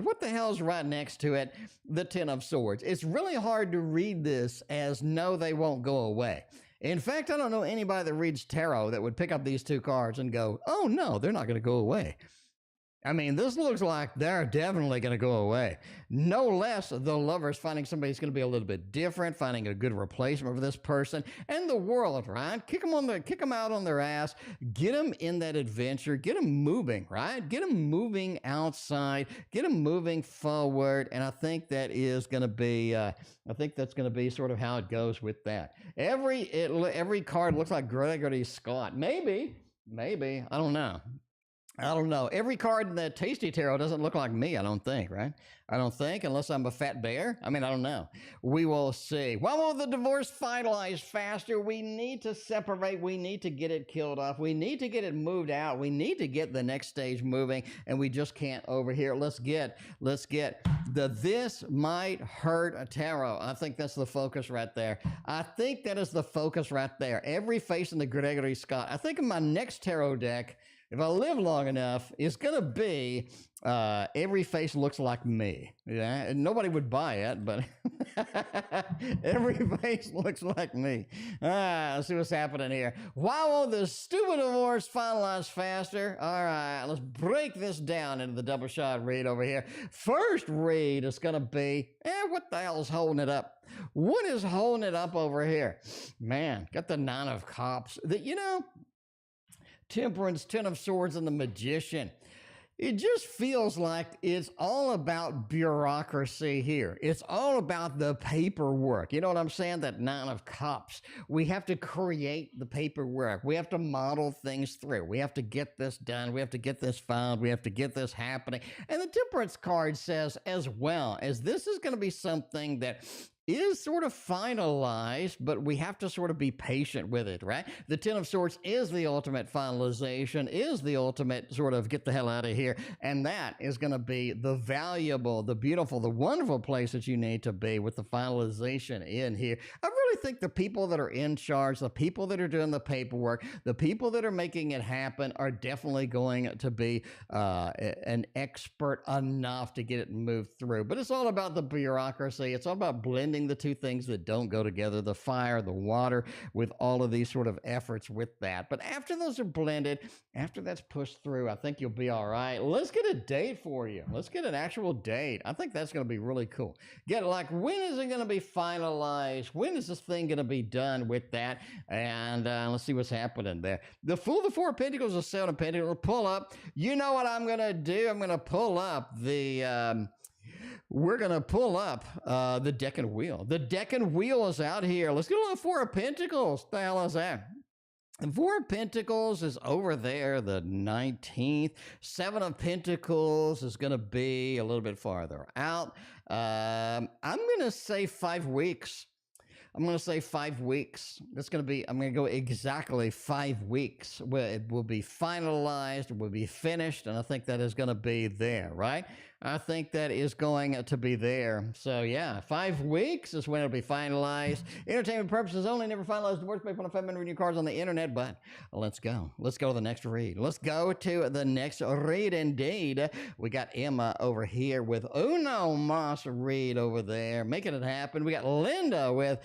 what the hell's right next to it? The 10 of Swords. It's really hard to read this as no, they won't go away. In fact, I don't know anybody that reads tarot that would pick up these 2 cards and go, oh no, they're not going to go away. I mean, this looks like they're definitely going to go away. No less the lovers finding somebody who's going to be a little bit different, finding a good replacement for this person, and the world, right? Kick them out on their ass, get them in that adventure, get them moving, right? Get them moving outside, get them moving forward, and I think that is going to be, I think that's going to be sort of how it goes with that. Every card looks like Gregory Scott. Maybe, I don't know. Every card in the Tasty Tarot doesn't look like me, I don't think, right? I don't think, unless I'm a fat bear. I mean, I don't know. We will see. Why won't the divorce finalize faster? We need to separate. We need to get it killed off. We need to get it moved out. We need to get the next stage moving, and we just can't over here. Let's get the This Might Hurt Tarot. I think that's the focus right there. I think that is the focus right there. Every face in the Gregory Scott. I think in my next tarot deck, if I live long enough, it's going to be every face looks like me. Yeah, and nobody would buy it, but every face looks like me. Let's see what's happening here. Why won't the stupid divorce finalize faster? All right, let's break this down into the double shot read over here. First read is going to be, what the hell is holding it up? What is holding it up over here? Man, got the 9 of Cups. Temperance, 10 of Swords, and the Magician. It just feels like it's all about bureaucracy here. It's all about the paperwork. You know what I'm saying? That Nine of Cups. We have to create the paperwork. We have to model things through. We have to get this done. We have to get this filed. We have to get this happening. And the Temperance card says as well, as this is going to be something that is sort of finalized, but we have to sort of be patient with it, right? The Ten of Swords is the ultimate finalization, is the ultimate sort of get the hell out of here. And that is going to be the valuable, the beautiful, the wonderful place that you need to be with the finalization in here. I really think the people that are in charge, the people that are doing the paperwork, the people that are making it happen are definitely going to be an expert enough to get it moved through. But it's all about the bureaucracy. It's all about blending the two things that don't go together, the fire, the water, with all of these sort of efforts with that. But after those are blended, after that's pushed through, I think you'll be all right. Let's get a date for you. Let's get an actual date. I think that's going to be really cool. Get like, when is it going to be finalized? When is this thing going to be done with that? And let's see what's happening there. The Fool, the Four of Pentacles, the Seven of Pentacles, pull up. You know what I'm going to do? I'm going to pull up the... we're going to pull up the deck and wheel. The deck and wheel is out here. Let's get a little Four of Pentacles. What the hell is that? The Four of Pentacles is over there, the 19th. Seven of Pentacles is going to be a little bit farther out. I'm going to say 5 weeks. I'm going to say 5 weeks. That's going to be, I'm going to go exactly 5 weeks where it will be finalized, it will be finished, and I think that is going to be there, right? I think that is going to be there. So yeah, 5 weeks is when it'll be finalized. Entertainment purposes only, never finalized. Divorce based on 5 minute reading cards on the internet, but let's go. Let's go to the next read. Let's go to the next read indeed. We got Emma over here with Uno Moss read over there, making it happen. We got Linda with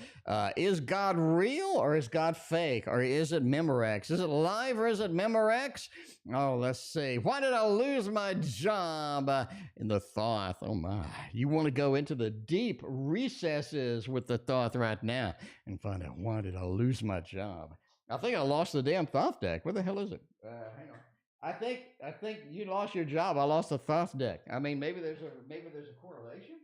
is God real or is God fake? Or is it Memorex? Is it live or is it Memorex? Oh, let's see. Why did I lose my job? In the Thoth. Oh my. You want to go into the deep recesses with the Thoth right now and find out, why did I lose my job? I think I lost the damn Thoth deck. Where the hell is it? Hang on. I think you lost your job. I lost the Thoth deck. I mean, maybe there's a correlation.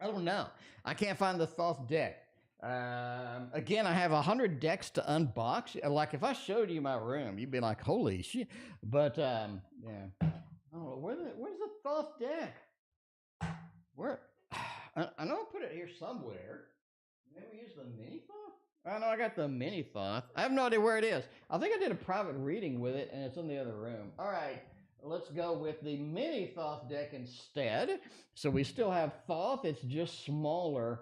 I don't know. I can't find the Thoth deck. Again, I have 100 decks to unbox. Like if I showed you my room, you'd be like, holy shit. But yeah. Oh, where's the Thoth deck? Where? I know I put it here somewhere. Maybe use the mini Thoth? I know I got the mini Thoth. I have no idea where it is. I think I did a private reading with it, and it's in the other room. All right, let's go with the mini Thoth deck instead. So we still have Thoth. It's just smaller.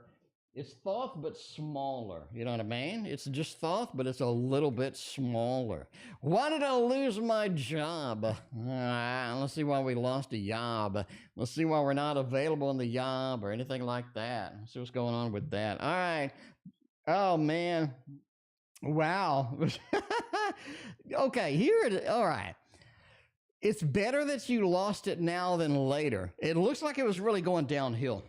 It's Thoth, but smaller. You know what I mean? It's just Thoth, but it's a little bit smaller. Why did I lose my job? Let's see why we lost a job. Let's see why we're not available in the job or anything like that. Let's see what's going on with that. All right. Oh, man. Wow. Okay, here it is. All right. It's better that you lost it now than later. It looks like it was really going downhill.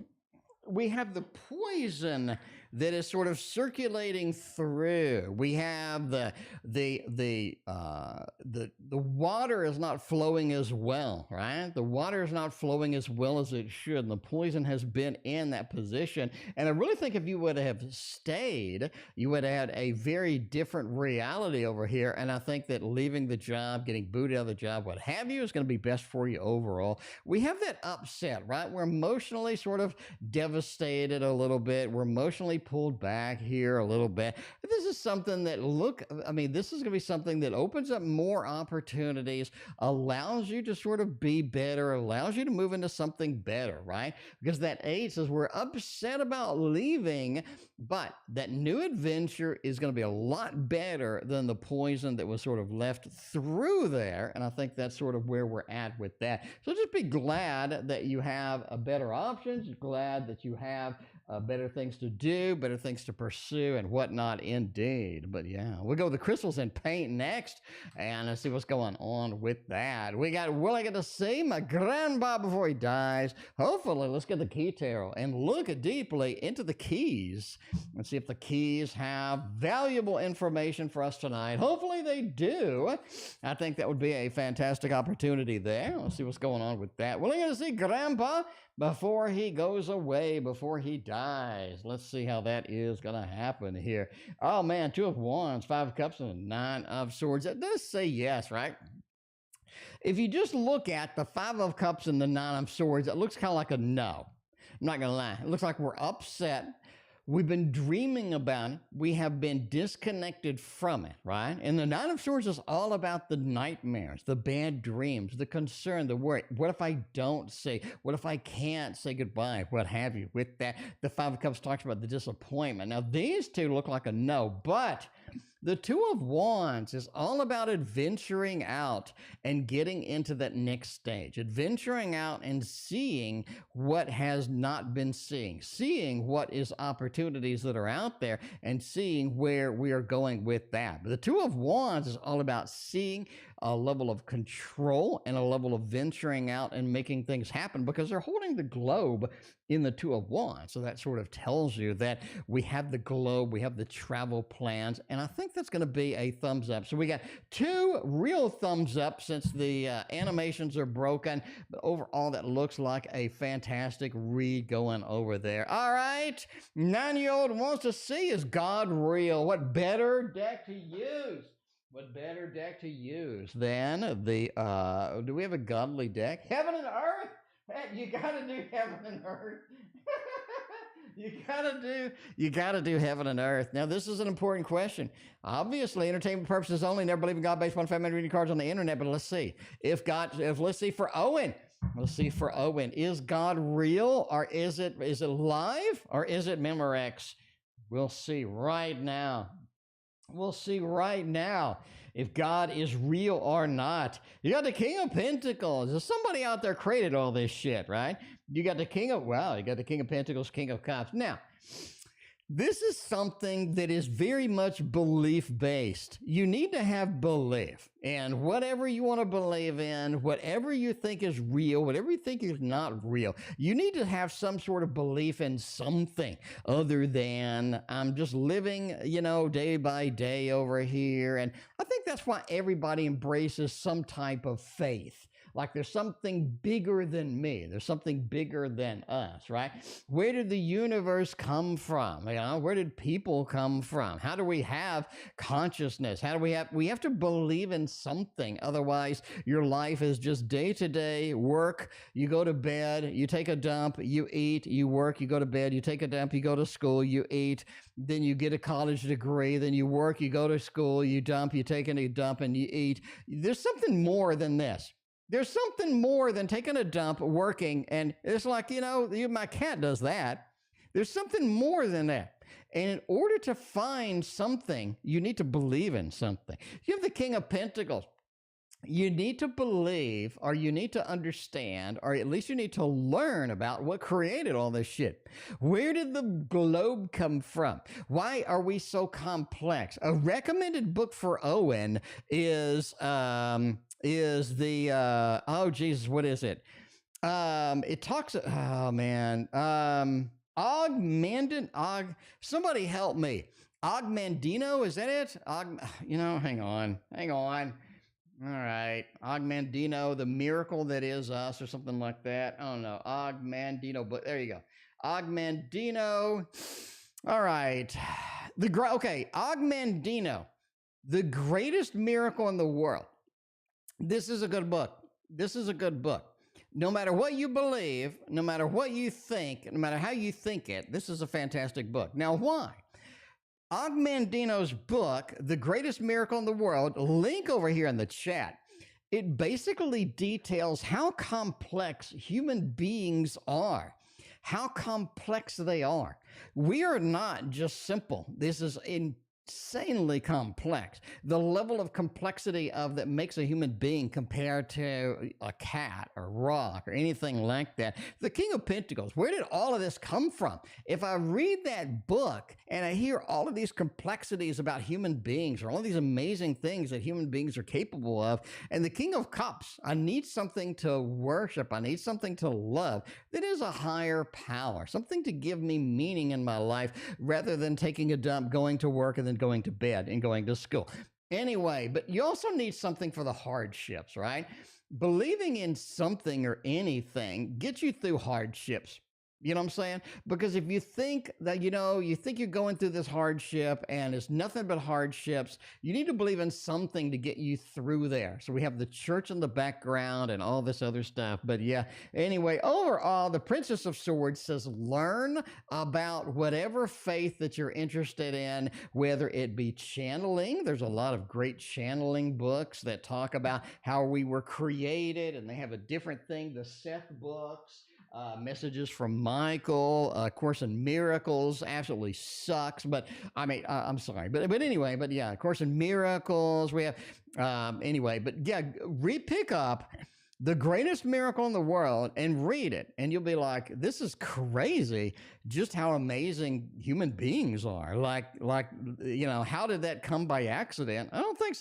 We have the poison that is sort of circulating through. We have the water is not flowing as well, right? The water is not flowing as well as it should, and the poison has been in that position. And I really think if you would have stayed, you would have had a very different reality over here. And I think that leaving the job, getting booted out of the job, what have you, is going to be best for you overall. We have that upset, right? We're emotionally sort of devastated a little bit. We're emotionally pulled back here a little bit. This is something that this is going to be something that opens up more opportunities, allows you to sort of be better, allows you to move into something better, right? Because that 8 says we're upset about leaving, but that new adventure is going to be a lot better than the poison that was sort of left through there. And I think that's sort of where we're at with that. So just be glad that you have a better options, glad that you have better things to do, better things to pursue, and whatnot indeed. But yeah, we'll go with the crystals and paint next, and let's see what's going on with that. We got, will I get to see my grandpa before he dies? Hopefully, let's get the key tarot and look deeply into the keys and see if the keys have valuable information for us tonight. Hopefully they do. I think that would be a fantastic opportunity there. Let's see what's going on with that. Will I get to see grandpa before he goes away, before he dies? Let's see how that is going to happen here. Oh man, 2 of Wands, 5 of Cups, and 9 of Swords. That does say yes, right? If you just look at the 5 of Cups and the 9 of Swords, it looks kind of like a no. I'm not going to lie. It looks like we're upset. We've been dreaming about it. We have been disconnected from it, right? And the 9 of Swords is all about the nightmares, the bad dreams, the concern, the worry. What if I don't say? What if I can't say goodbye? What have you? With that, the 5 of Cups talks about the disappointment. Now, these two look like a no, but the 2 of Wands is all about adventuring out and getting into that next stage, adventuring out and seeing what has not been seen, seeing what is opportunities that are out there and seeing where we are going with that. But the 2 of Wands is all about seeing a level of control and a level of venturing out and making things happen, because they're holding the globe in the 2 of Wands. So that sort of tells you that we have the globe, we have the travel plans, and I think that's going to be a thumbs up. So we got 2 real thumbs up since the animations are broken, but overall that looks like a fantastic read going over there. All right, 9-year-old wants to see, is God real? What better deck to use? What better deck to use than the, do we have a godly deck? Heaven and Earth? You gotta do Heaven and Earth. You gotta do Heaven and Earth. Now, this is an important question. Obviously, entertainment purposes only. Never believe in God based on 5 minute reading cards on the internet. But let's see. Let's see for Owen. Let's see for Owen. Is God real, or is it live, or is it Memorex? We'll see right now. We'll see right now if God is real or not. You got the King of Pentacles. There's somebody out there created all this shit, right? You got the King of Pentacles, King of Cups. Now, this is something that is very much belief-based. You need to have belief. And whatever you want to believe in, whatever you think is real, whatever you think is not real, you need to have some sort of belief in something other than I'm just living, day by day over here. And I think that's why everybody embraces some type of faith. Like there's something bigger than me. There's something bigger than us, right? Where did the universe come from? Where did people come from? How do we have consciousness? We have to believe in something. Otherwise, your life is just day to day work. You go to bed, you take a dump, you eat, you work, you go to bed, you take a dump, you go to school, you eat, then you get a college degree, then you work, you go to school, you dump, you take a dump, and you eat. There's something more than this. There's something more than taking a dump, working, and it's like, my cat does that. There's something more than that. And in order to find something, you need to believe in something. You have the King of Pentacles. You need to believe, or you need to understand, or at least you need to learn about what created all this shit. Where did the globe come from? Why are we so complex? A recommended book for Owen is the oh Jesus, what is it? It talks, oh man, somebody help me. Ogmandino, is that it? Hang on. All right, Ogmandino, the miracle that is us, or something like that. I don't know, Ogmandino, but there you go. Ogmandino. All right, Ogmandino, the greatest miracle in the world. This is a good book. No matter what you believe, no matter what you think, no matter how you think it, this is a fantastic book. Now, why? Ogmandino's book, The Greatest Miracle in the World, link over here in the chat. It basically details how complex human beings are, how complex they are. We are not just simple. This is insanely complex. The level of complexity of that makes a human being compared to a cat or rock or anything like that. The King of Pentacles, where did all of this come from? If I read that book and I hear all of these complexities about human beings or all these amazing things that human beings are capable of, and the King of Cups, I need something to worship. I need something to love. That is a higher power, something to give me meaning in my life rather than taking a dump, going to work, and then going to bed and going to school. Anyway, but you also need something for the hardships, right? Believing in something or anything gets you through hardships. You know what I'm saying? Because if you think that, you think you're going through this hardship and it's nothing but hardships, you need to believe in something to get you through there. So we have the church in the background and all this other stuff. But yeah, anyway, overall, the Princess of Swords says learn about whatever faith that you're interested in, whether it be channeling. There's a lot of great channeling books that talk about how we were created, and they have a different thing, the Seth books. Messages from Michael, Course in Miracles absolutely sucks, but I mean, I'm sorry, but anyway, but yeah, Course in Miracles, we have, anyway, but yeah, pick up The Greatest Miracle in the World and read it, and you'll be like, this is crazy, just how amazing human beings are. Like, how did that come by accident? I don't think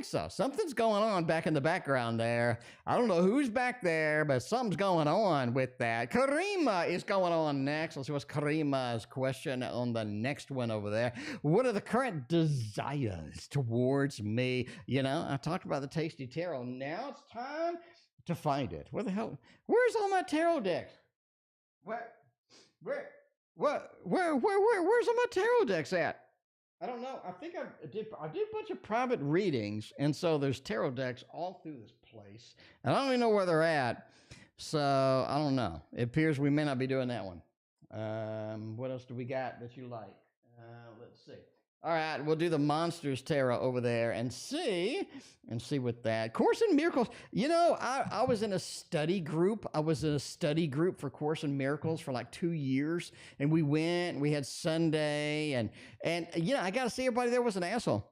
so. Something's going on back in the background there. I don't know who's back there, but something's going on with that. Karima is going on next. Let's see what's Karima's question on the next one over there. What are the current desires towards me? I talked about the Tasty Tarot. Now it's time to find it. Where the hell? Where's all my tarot decks? Where's all my tarot decks at? I don't know. I think I did a bunch of private readings, and so there's tarot decks all through this place, and I don't even know where they're at. So I don't know. It appears we may not be doing that one. What else do we got that you like? Let's see. All right, we'll do the Monsters Tarot over there and see what that. Course in Miracles. I was in a study group. I was in a study group for Course in Miracles for like 2 years, and we had Sunday, and I got to say, everybody there was an asshole.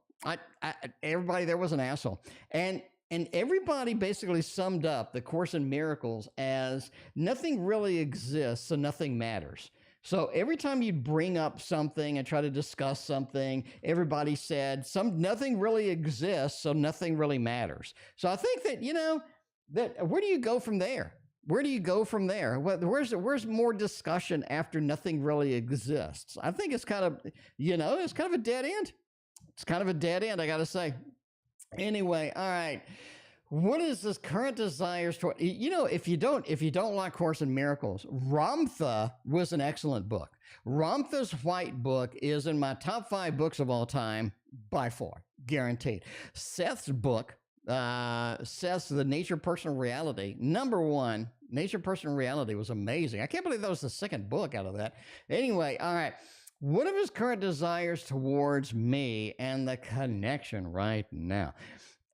Everybody there was an asshole, and everybody basically summed up the Course in Miracles as nothing really exists, so nothing matters. So every time you bring up something and try to discuss something, everybody said nothing really exists, so nothing really matters. So I think that where do you go from there? Where's more discussion after nothing really exists? I think it's kind of a dead end. It's kind of a dead end, I got to say. Anyway, all right. What is this current desires toward? If you don't like Course in Miracles, Ramtha was an excellent book. Ramtha's White Book is in my top 5 books of all time by far, guaranteed. Seth's book, Seth's The Nature Personal Reality, number 1. Nature Personal Reality was amazing. I can't believe that was the second book out of that. Anyway, all right. What are his current desires towards me and the connection right now?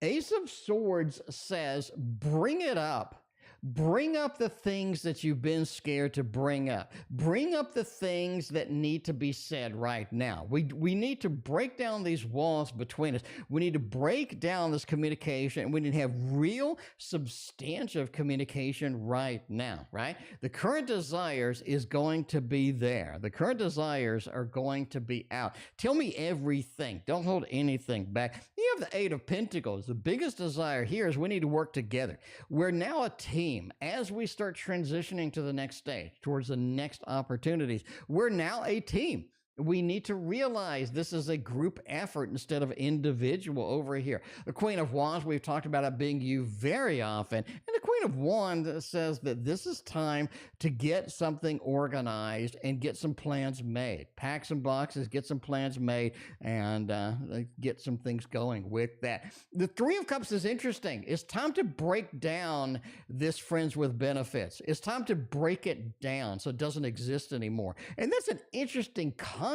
Ace of Swords says, bring it up. Bring up the things that you've been scared to bring up. Bring up the things that need to be said right now. We need to break down these walls between us. We need to break down this communication. We need to have real, substantive communication right now, right? The current desires is going to be there. The current desires are going to be out. Tell me everything. Don't hold anything back. You have the 8 of Pentacles. The biggest desire here is we need to work together. We're now a team. As we start transitioning to the next stage, towards the next opportunities, we're now a team. We need to realize this is a group effort instead of individual over here. The Queen of Wands, we've talked about it being you very often. And the Queen of Wands says that this is time to get something organized and get some plans made. Pack some boxes, get some plans made, and get some things going with that. The 3 of Cups is interesting. It's time to break down this friends with benefits. It's time to break it down so it doesn't exist anymore. And that's an interesting concept.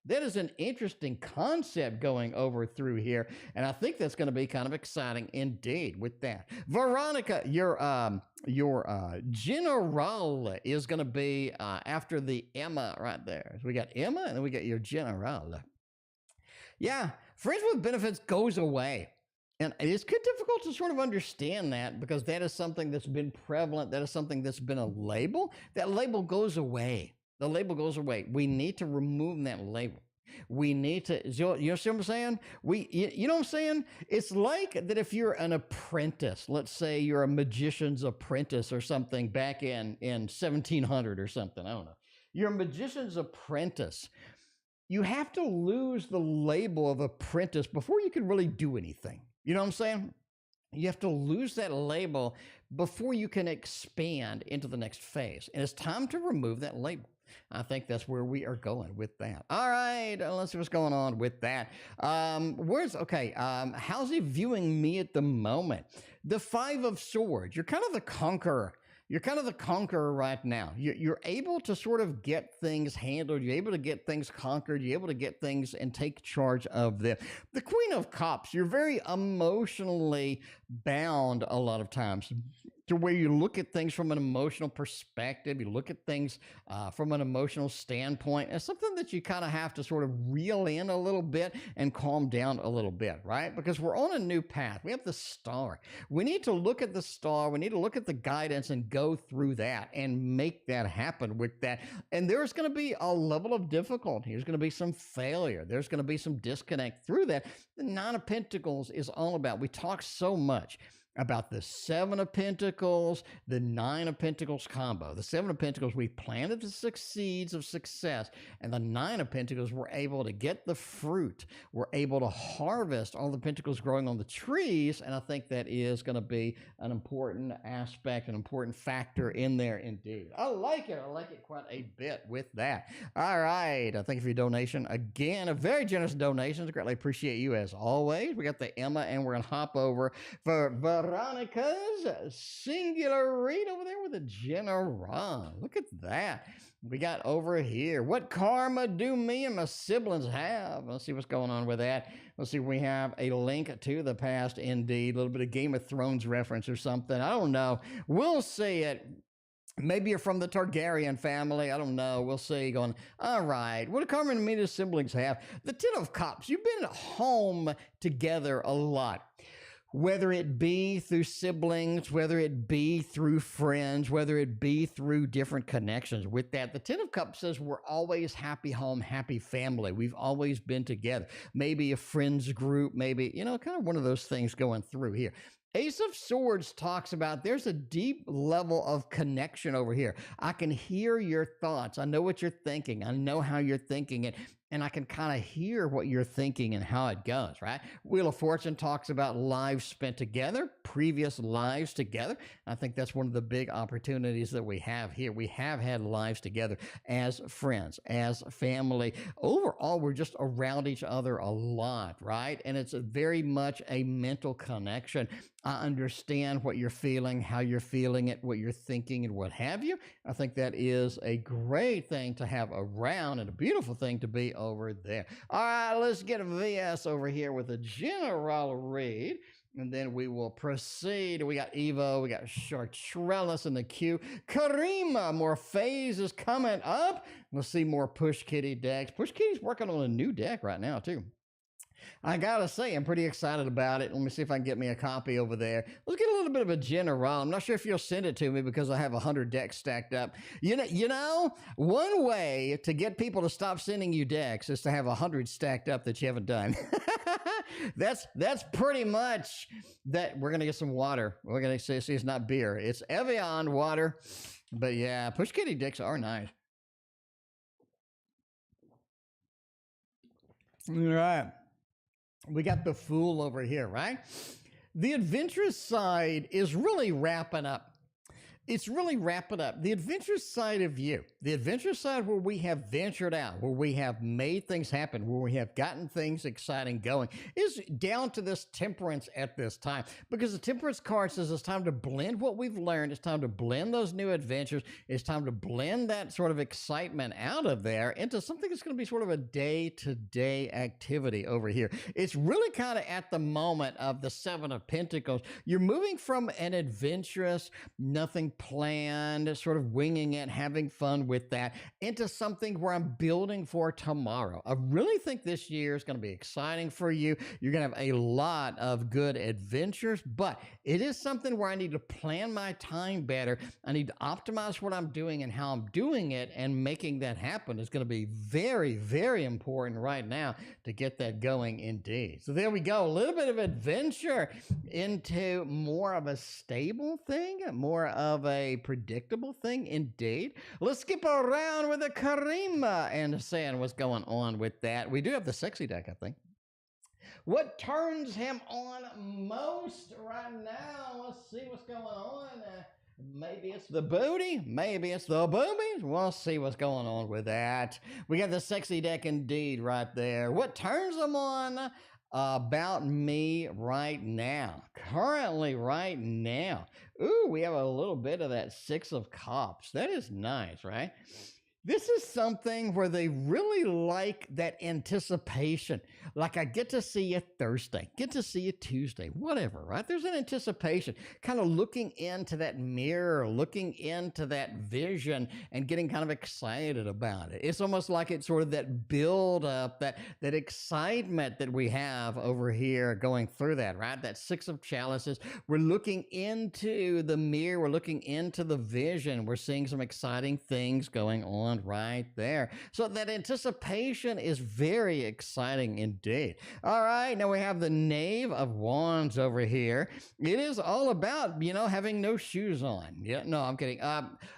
That is an interesting concept going over through here, and I think that's going to be kind of exciting indeed with that. Veronica, your general is going to be after the Emma right there. So we got Emma, and then we got your general. Yeah, friends with benefits goes away. And it's difficult to sort of understand that because that is something that's been prevalent. That is something that's been a label. That label goes away. The label goes away. We need to remove that label. We need to, you know what I'm saying? You know what I'm saying? It's like that if you're an apprentice, let's say you're a magician's apprentice or something back in 1700 or something. I don't know. You're a magician's apprentice. You have to lose the label of apprentice before you can really do anything. You know what I'm saying? You have to lose that label before you can expand into the next phase. And it's time to remove that label. I think that's where we are going with that. All right, let's see what's going on with that. How's he viewing me at the moment? The Five of Swords. You're kind of the conqueror. You're kind of the conqueror right now. You're able to sort of get things handled. You're able to get things conquered. You're able to get things and take charge of them. The Queen of Cups, you're very emotionally bound a lot of times to where you look at things from an emotional perspective. You look at things from an emotional standpoint. It's something that you kind of have to sort of reel in a little bit and calm down a little bit, right? Because we're on a new path. We have the star. We need to look at the star. We need to look at the guidance and go through that and make that happen with that. And there's going to be a level of difficulty. There's going to be some failure. There's going to be some disconnect through that. The Nine of Pentacles is all about, we talk so much about the Seven of Pentacles, the Nine of Pentacles combo. The Seven of Pentacles, we planted the seeds of success, and the Nine of Pentacles, we're able to get the fruit. We're able to harvest all the pentacles growing on the trees, and I think that is going to be an important aspect, an important factor in there indeed. I like it. I like it quite a bit with that. All right. Thank you for your donation. Again, a very generous donation. I greatly appreciate you as always. We got the Emma, and we're going to hop over for Veronica's singular read over there with a general. Look at that. We got over here. What karma do me and my siblings have? Let's see what's going on with that. Let's see. We have a link to the past, indeed. A little bit of Game of Thrones reference or something. I don't know. We'll see it. Maybe you're from the Targaryen family. I don't know. We'll see. Going, all right. What do karma and me and siblings have? The Ten of Cups. You've been at home together a lot. Whether it be through siblings, whether it be through friends, whether it be through different connections with that. The Ten of Cups says we're always happy home, happy family. We've always been together. Maybe a friends group, maybe, kind of one of those things going through here. Ace of Swords talks about there's a deep level of connection over here. I can hear your thoughts. I know what you're thinking. I know how you're thinking it. And I can kind of hear what you're thinking and how it goes, right? Wheel of Fortune talks about lives spent together, previous lives together. I think that's one of the big opportunities that we have here. We have had lives together as friends, as family. Overall, we're just around each other a lot, right? And it's very much a mental connection. I understand what you're feeling, how you're feeling it, what you're thinking, and what have you. I think that is a great thing to have around and a beautiful thing to be over there. All right, let's get a VS over here with a general read, and then we will proceed. We got Evo, we got Shar Lawson in the queue. Karima, more phases coming up. Let's see more Push Kitty decks. Push Kitty's working on a new deck right now, too. I gotta say, I'm pretty excited about it. Let me see if I can get me a copy over there. Let's get a little bit of a general. I'm not sure if you'll send it to me because I have 100 decks stacked up. You know, one way to get people to stop sending you decks is to have 100 stacked up that you haven't done. That's pretty much that. We're gonna get some water. We're gonna see it's not beer. It's Evian water. But yeah, Push Kitty decks are nice. All right. We got the Fool over here, right? The adventurous side is really wrapping up. It's really wrapping up. The adventurous side of you, the adventurous side where we have ventured out, where we have made things happen, where we have gotten things exciting going, is down to this temperance at this time. Because the temperance card says it's time to blend what we've learned. It's time to blend those new adventures. It's time to blend that sort of excitement out of there into something that's going to be sort of a day-to-day activity over here. It's really kind of at the moment of the Seven of Pentacles. You're moving from an adventurous, nothing planned, sort of winging it, having fun with that, into something where I'm building for tomorrow. I really think this year is going to be exciting for you. You're going to have a lot of good adventures, but it is something where I need to plan my time better. I need to optimize what I'm doing and how I'm doing it, and making that happen is going to be very, very important right now to get that going indeed. So there we go. A little bit of adventure into more of a stable thing, more of a predictable thing indeed. Let's skip around with the karima and saying what's going on with that. We do have the sexy deck, I think. What turns him on most right now? Let's see what's going on. Maybe it's the booty. Maybe it's the boobies. We'll see what's going on with that. We got the sexy deck indeed right there. What turns him on about me right now? Currently right now. Ooh, we have a little bit of that Six of Cups. That is nice, right? This is something where they really like that anticipation. Like, I get to see you Thursday, get to see you Tuesday, whatever, right? There's an anticipation, kind of looking into that mirror, looking into that vision and getting kind of excited about it. It's almost like it's sort of that build up, that excitement that we have over here going through that, right? That Six of Chalices. We're looking into the mirror. We're looking into the vision. We're seeing some exciting things going on right there. So that anticipation is very exciting indeed. All right, now we have the Knave of Wands over here. It is all about, having no shoes on. Yeah, no, I'm kidding.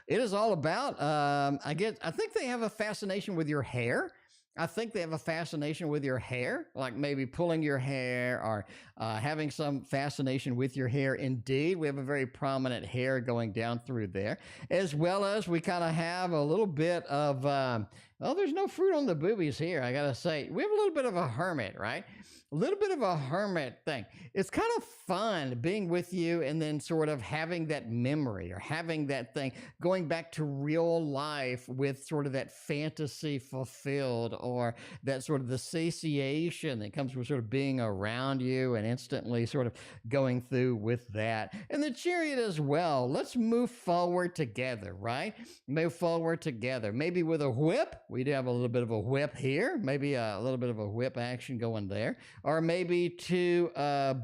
It is all about, I think they have a fascination with your hair. I think they have a fascination with your hair, like maybe pulling your hair or having some fascination with your hair. Indeed, we have a very prominent hair going down through there, as well as we kind of have a little bit of, there's no fruit on the boobies here, I got to say. We have a little bit of a hermit, right? A little bit of a hermit thing. It's kind of fun being with you and then sort of having that memory or having that thing, going back to real life with sort of that fantasy fulfilled, or that sort of the satiation that comes with sort of being around you and instantly sort of going through with that. And the Chariot as well. Let's move forward together, right? Move forward together. Maybe with a whip. We do have a little bit of a whip here. Maybe a little bit of a whip action going there. Or maybe two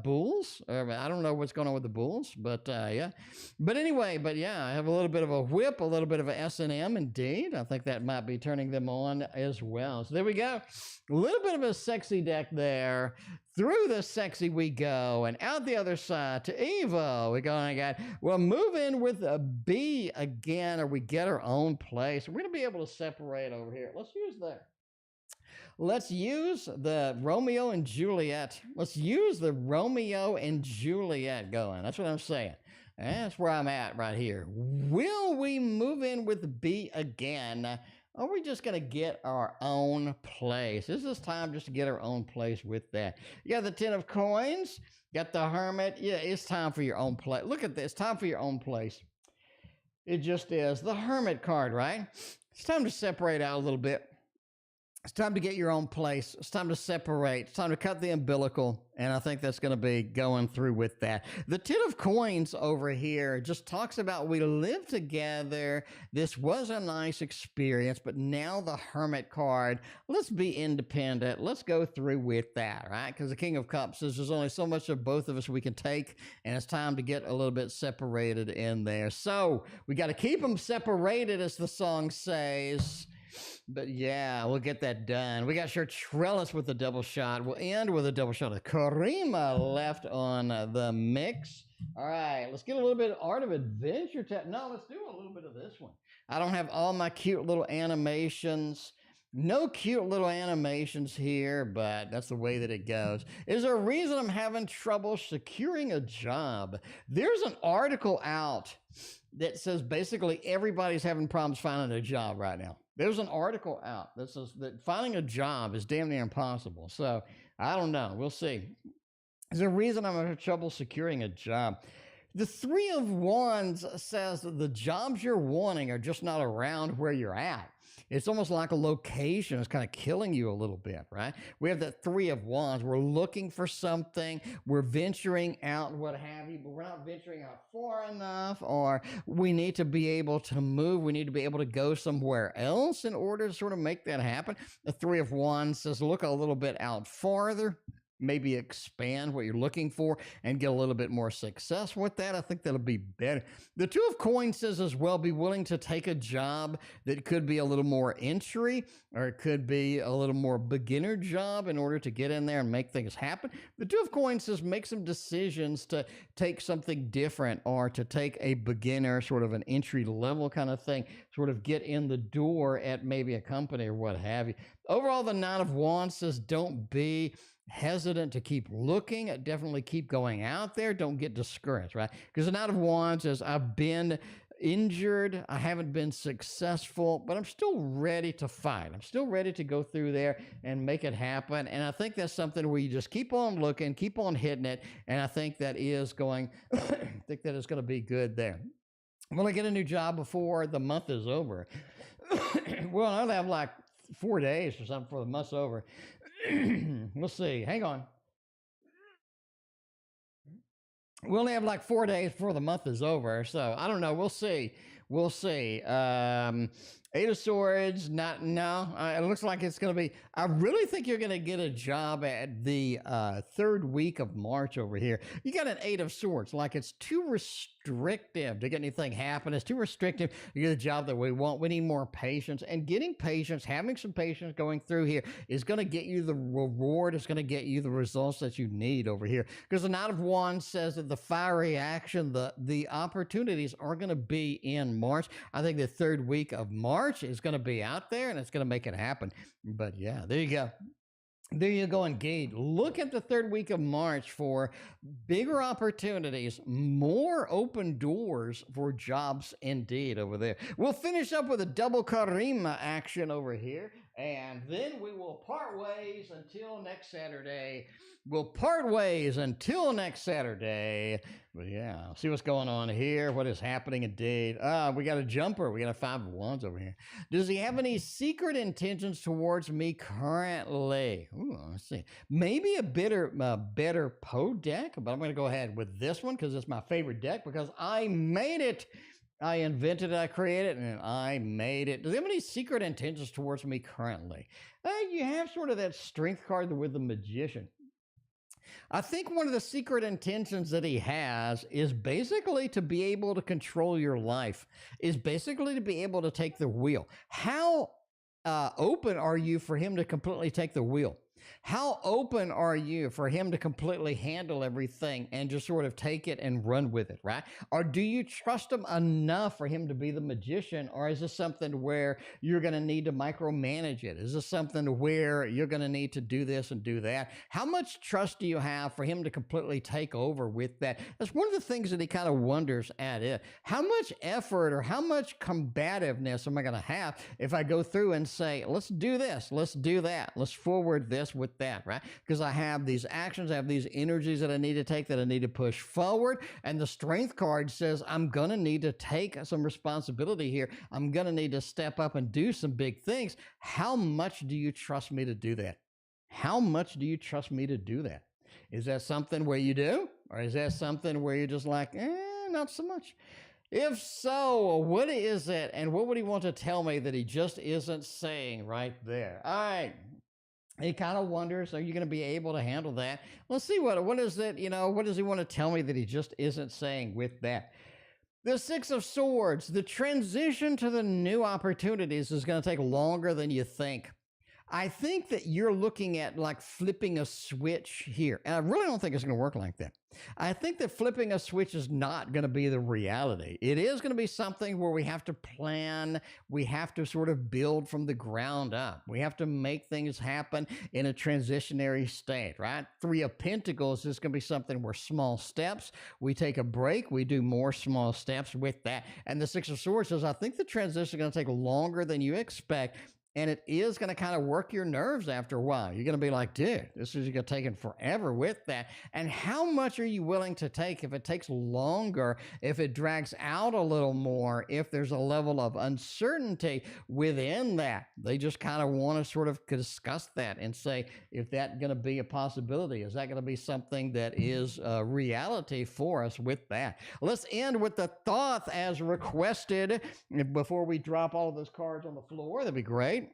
bulls. I don't know what's going on with the bulls, but yeah. But anyway, I have a little bit of a whip, a little bit of a S&M indeed. I think that might be turning them on as well. So there we go. A little bit of a sexy deck there. Through the sexy we go, and out the other side to Evo. We go again. We'll move in with a B again, or we get our own place. We're going to be able to separate over here. Let's use the Romeo and Juliet. Let's use the Romeo and Juliet going. That's what I'm saying. That's where I'm at right here. Will we move in with B again? Or are we just going to get our own place? This is time just to get our own place with that. You got the 10 of coins. Got the Hermit. Yeah, it's time for your own place. Look at this. Time for your own place. It just is. The Hermit card, right? It's time to separate out a little bit. It's time to get your own place. It's time to separate. It's time to cut the umbilical. And I think that's going to be going through with that. The 10 of coins over here just talks about we live together. This was a nice experience, but now the Hermit card, let's be independent. Let's go through with that, right? Because the King of Cups says there's only so much of both of us we can take, and it's time to get a little bit separated in there. So we got to keep them separated, as the song says. But yeah, we'll get that done. We got Shar Trellis with the double shot. We'll end with a double shot of karima left on the mix. All right, let's get a little bit of Art of Adventure. No, let's do a little bit of this one. I don't have all my cute little animations. No cute little animations here, but that's the way that it goes. Is there a reason I'm having trouble securing a job? There's an article out that says basically everybody's having problems finding a job right now. There's an article out that says that finding a job is damn near impossible. So I don't know. We'll see. Is there a reason I'm having trouble securing a job? The Three of Wands says that the jobs you're wanting are just not around where you're at. It's almost like a location is kind of killing you a little bit, right? We have that Three of Wands. We're looking for something. We're venturing out, what have you, but we're not venturing out far enough, or we need to be able to move. We need to be able to go somewhere else in order to sort of make that happen. The Three of Wands says look a little bit out farther. Maybe expand what you're looking for and get a little bit more success with that. I think that'll be better. The Two of Coins says as well, be willing to take a job that could be a little more entry, or it could be a little more beginner job in order to get in there and make things happen. The Two of Coins says make some decisions to take something different, or to take a beginner, sort of an entry level kind of thing, sort of get in the door at maybe a company or what have you. Overall, the Nine of Wands says don't be hesitant to keep looking. Definitely keep going out there. Don't get discouraged, right? Because the Knight of Wands says, I've been injured. I haven't been successful, but I'm still ready to fight. I'm still ready to go through there and make it happen. And I think that's something where you just keep on looking, keep on hitting it. And I think that is going, I think that is going to be good there. I'm going to get a new job before the month is over. Well, I'll have like 4 days or something before the month's over. We'll see. Hang on. We only have like 4 days before the month is over, so I don't know. We'll see. We'll see. Eight of Swords, it looks like it's going to be, I really think you're going to get a job at the third week of March over here. You got an Eight of Swords, like it's too restrictive to get anything happen. It's too restrictive to get a job that we want. We need more patience, and getting patience, having some patience going through here is going to get you the reward. It's going to get you the results that you need over here. Because the Knight of Wands says that the fiery action, the opportunities are going to be in March. I think the third week of March is going to be out there, and it's going to make it happen. But yeah, there you go. There you go, indeed. Look at the third week of March for bigger opportunities, more open doors for jobs indeed over there. We'll finish up with a double karima action over here, and then we will part ways until next Saturday. We'll part ways until next Saturday. But yeah, see what's going on here. What is happening indeed? We got a jumper. We got a Five of Wands over here. Does he have any secret intentions towards me currently? Ooh, let's see. Maybe a better Poe deck, but I'm going to go ahead with this one because it's my favorite deck because I made it. I invented it, I created it, and I made it. Does he have any secret intentions towards me currently? You have sort of that strength card with the Magician. I think one of the secret intentions that he has is basically to be able to control your life, is basically to be able to take the wheel. How open are you for him to completely take the wheel? How open are you for him to completely handle everything and just sort of take it and run with it, right? Or do you trust him enough for him to be the magician? Or is this something where you're going to need to micromanage it? Is this something where you're going to need to do this and do that? How much trust do you have for him to completely take over with that? That's one of the things that he kind of wonders at it. How much effort or how much combativeness am I going to have if I go through and say, let's do this, let's do that, let's forward this with that, right? Because I have these actions, I have these energies that I need to take, that I need to push forward. And the strength card says, I'm going to need to take some responsibility here. I'm going to need to step up and do some big things. How much do you trust me to do that? How much do you trust me to do that? Is that something where you do? Or is that something where you're just like, not so much? If so, what is it? And what would he want to tell me that he just isn't saying right there? All right. He kind of wonders, are you going to be able to handle that? Let's see what is it, what does he want to tell me that he just isn't saying with that? The Six of Swords, the transition to the new opportunities is going to take longer than you think. I think that you're looking at like flipping a switch here. And I really don't think it's going to work like that. I think that flipping a switch is not going to be the reality. It is going to be something where we have to plan. We have to sort of build from the ground up. We have to make things happen in a transitionary state, right? Three of Pentacles is going to be something where small steps. We take a break. We do more small steps with that. And the Six of Swords says, I think the transition is going to take longer than you expect. And it is going to kind of work your nerves after a while. You're going to be like, dude, this is going to take forever with that. And how much are you willing to take if it takes longer, if it drags out a little more, if there's a level of uncertainty within that? They just kind of want to sort of discuss that and say, if that's going to be a possibility, is that going to be something that is a reality for us with that? Let's end with the Thoth as requested before we drop all of those cards on the floor. That'd be great.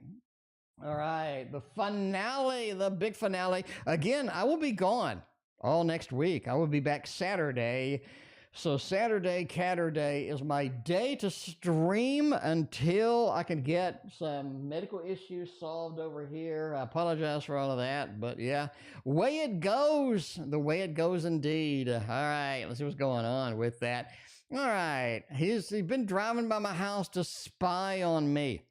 All right, the finale, the big finale. Again, I will be gone all next week. I will be back Saturday. So Saturday, Catterday, is my day to stream until I can get some medical issues solved over here. I apologize for all of that, but yeah, way it goes, the way it goes indeed. All right, let's see what's going on with that. All right, he's been driving by my house to spy on me.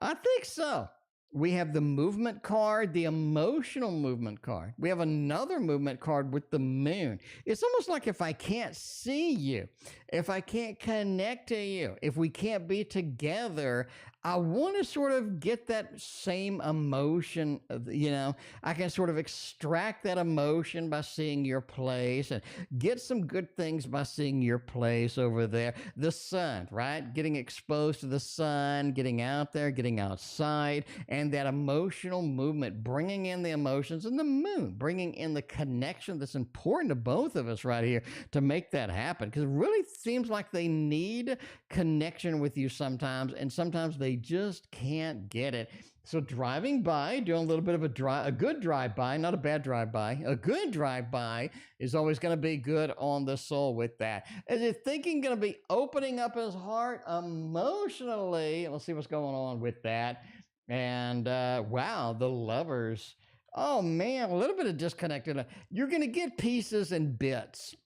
I think so. We have the movement card, the emotional movement card. We have another movement card with the moon. It's almost like if I can't see you, if I can't connect to you, if we can't be together, I want to sort of get that same emotion, you know, I can sort of extract that emotion by seeing your place and get some good things by seeing your place over there. The sun, right? Getting exposed to the sun, getting out there, getting outside, and that emotional movement, bringing in the emotions, and the moon, bringing in the connection that's important to both of us right here to make that happen. Because it really seems like they need connection with you sometimes, and sometimes they just can't get it. So driving by, doing a little bit of a good drive-by, not a bad drive-by, a good drive-by is always going to be good on the soul with that. Is it thinking going to be opening up his heart emotionally? Let's see what's going on with that. And wow, the lovers. Oh man, a little bit of disconnected. You're going to get pieces and bits.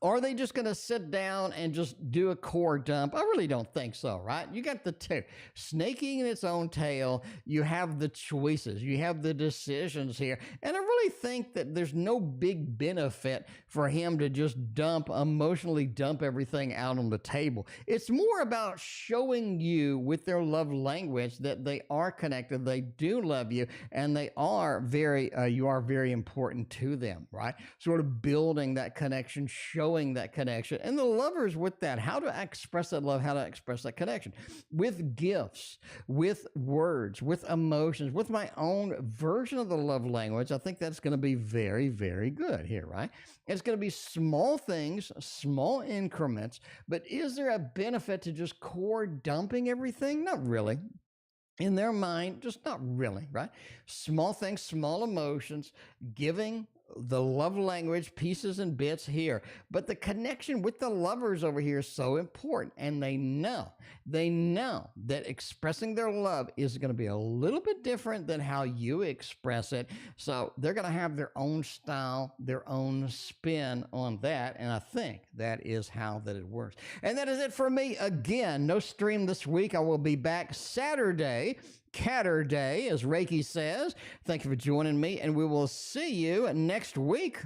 Are they just going to sit down and just do a core dump? I really don't think so, right? You got the two. Snaking in its own tail, you have the choices, you have the decisions here. And I really think that there's no big benefit for him to just emotionally dump everything out on the table. It's more about showing you with their love language that they are connected, they do love you, and they are you are very important to them, right? Sort of building that connection, showing that connection, and the lovers with that, how to express that love, how to express that connection with gifts, with words, with emotions, with my own version of the love language. I think that's going to be very, very good here, right? It's going to be small things, small increments, but is there a benefit to just core dumping everything? Not really. In their mind, just not really, right? Small things, small emotions, giving the love language, pieces and bits here. But the connection with the lovers over here is so important. And they know that expressing their love is going to be a little bit different than how you express it. So they're going to have their own style, their own spin on that. And I think that is how that it works. And that is it for me. Again, no stream this week. I will be back Saturday, Catterday, as Reiki says. Thank you for joining me, and we will see you next week.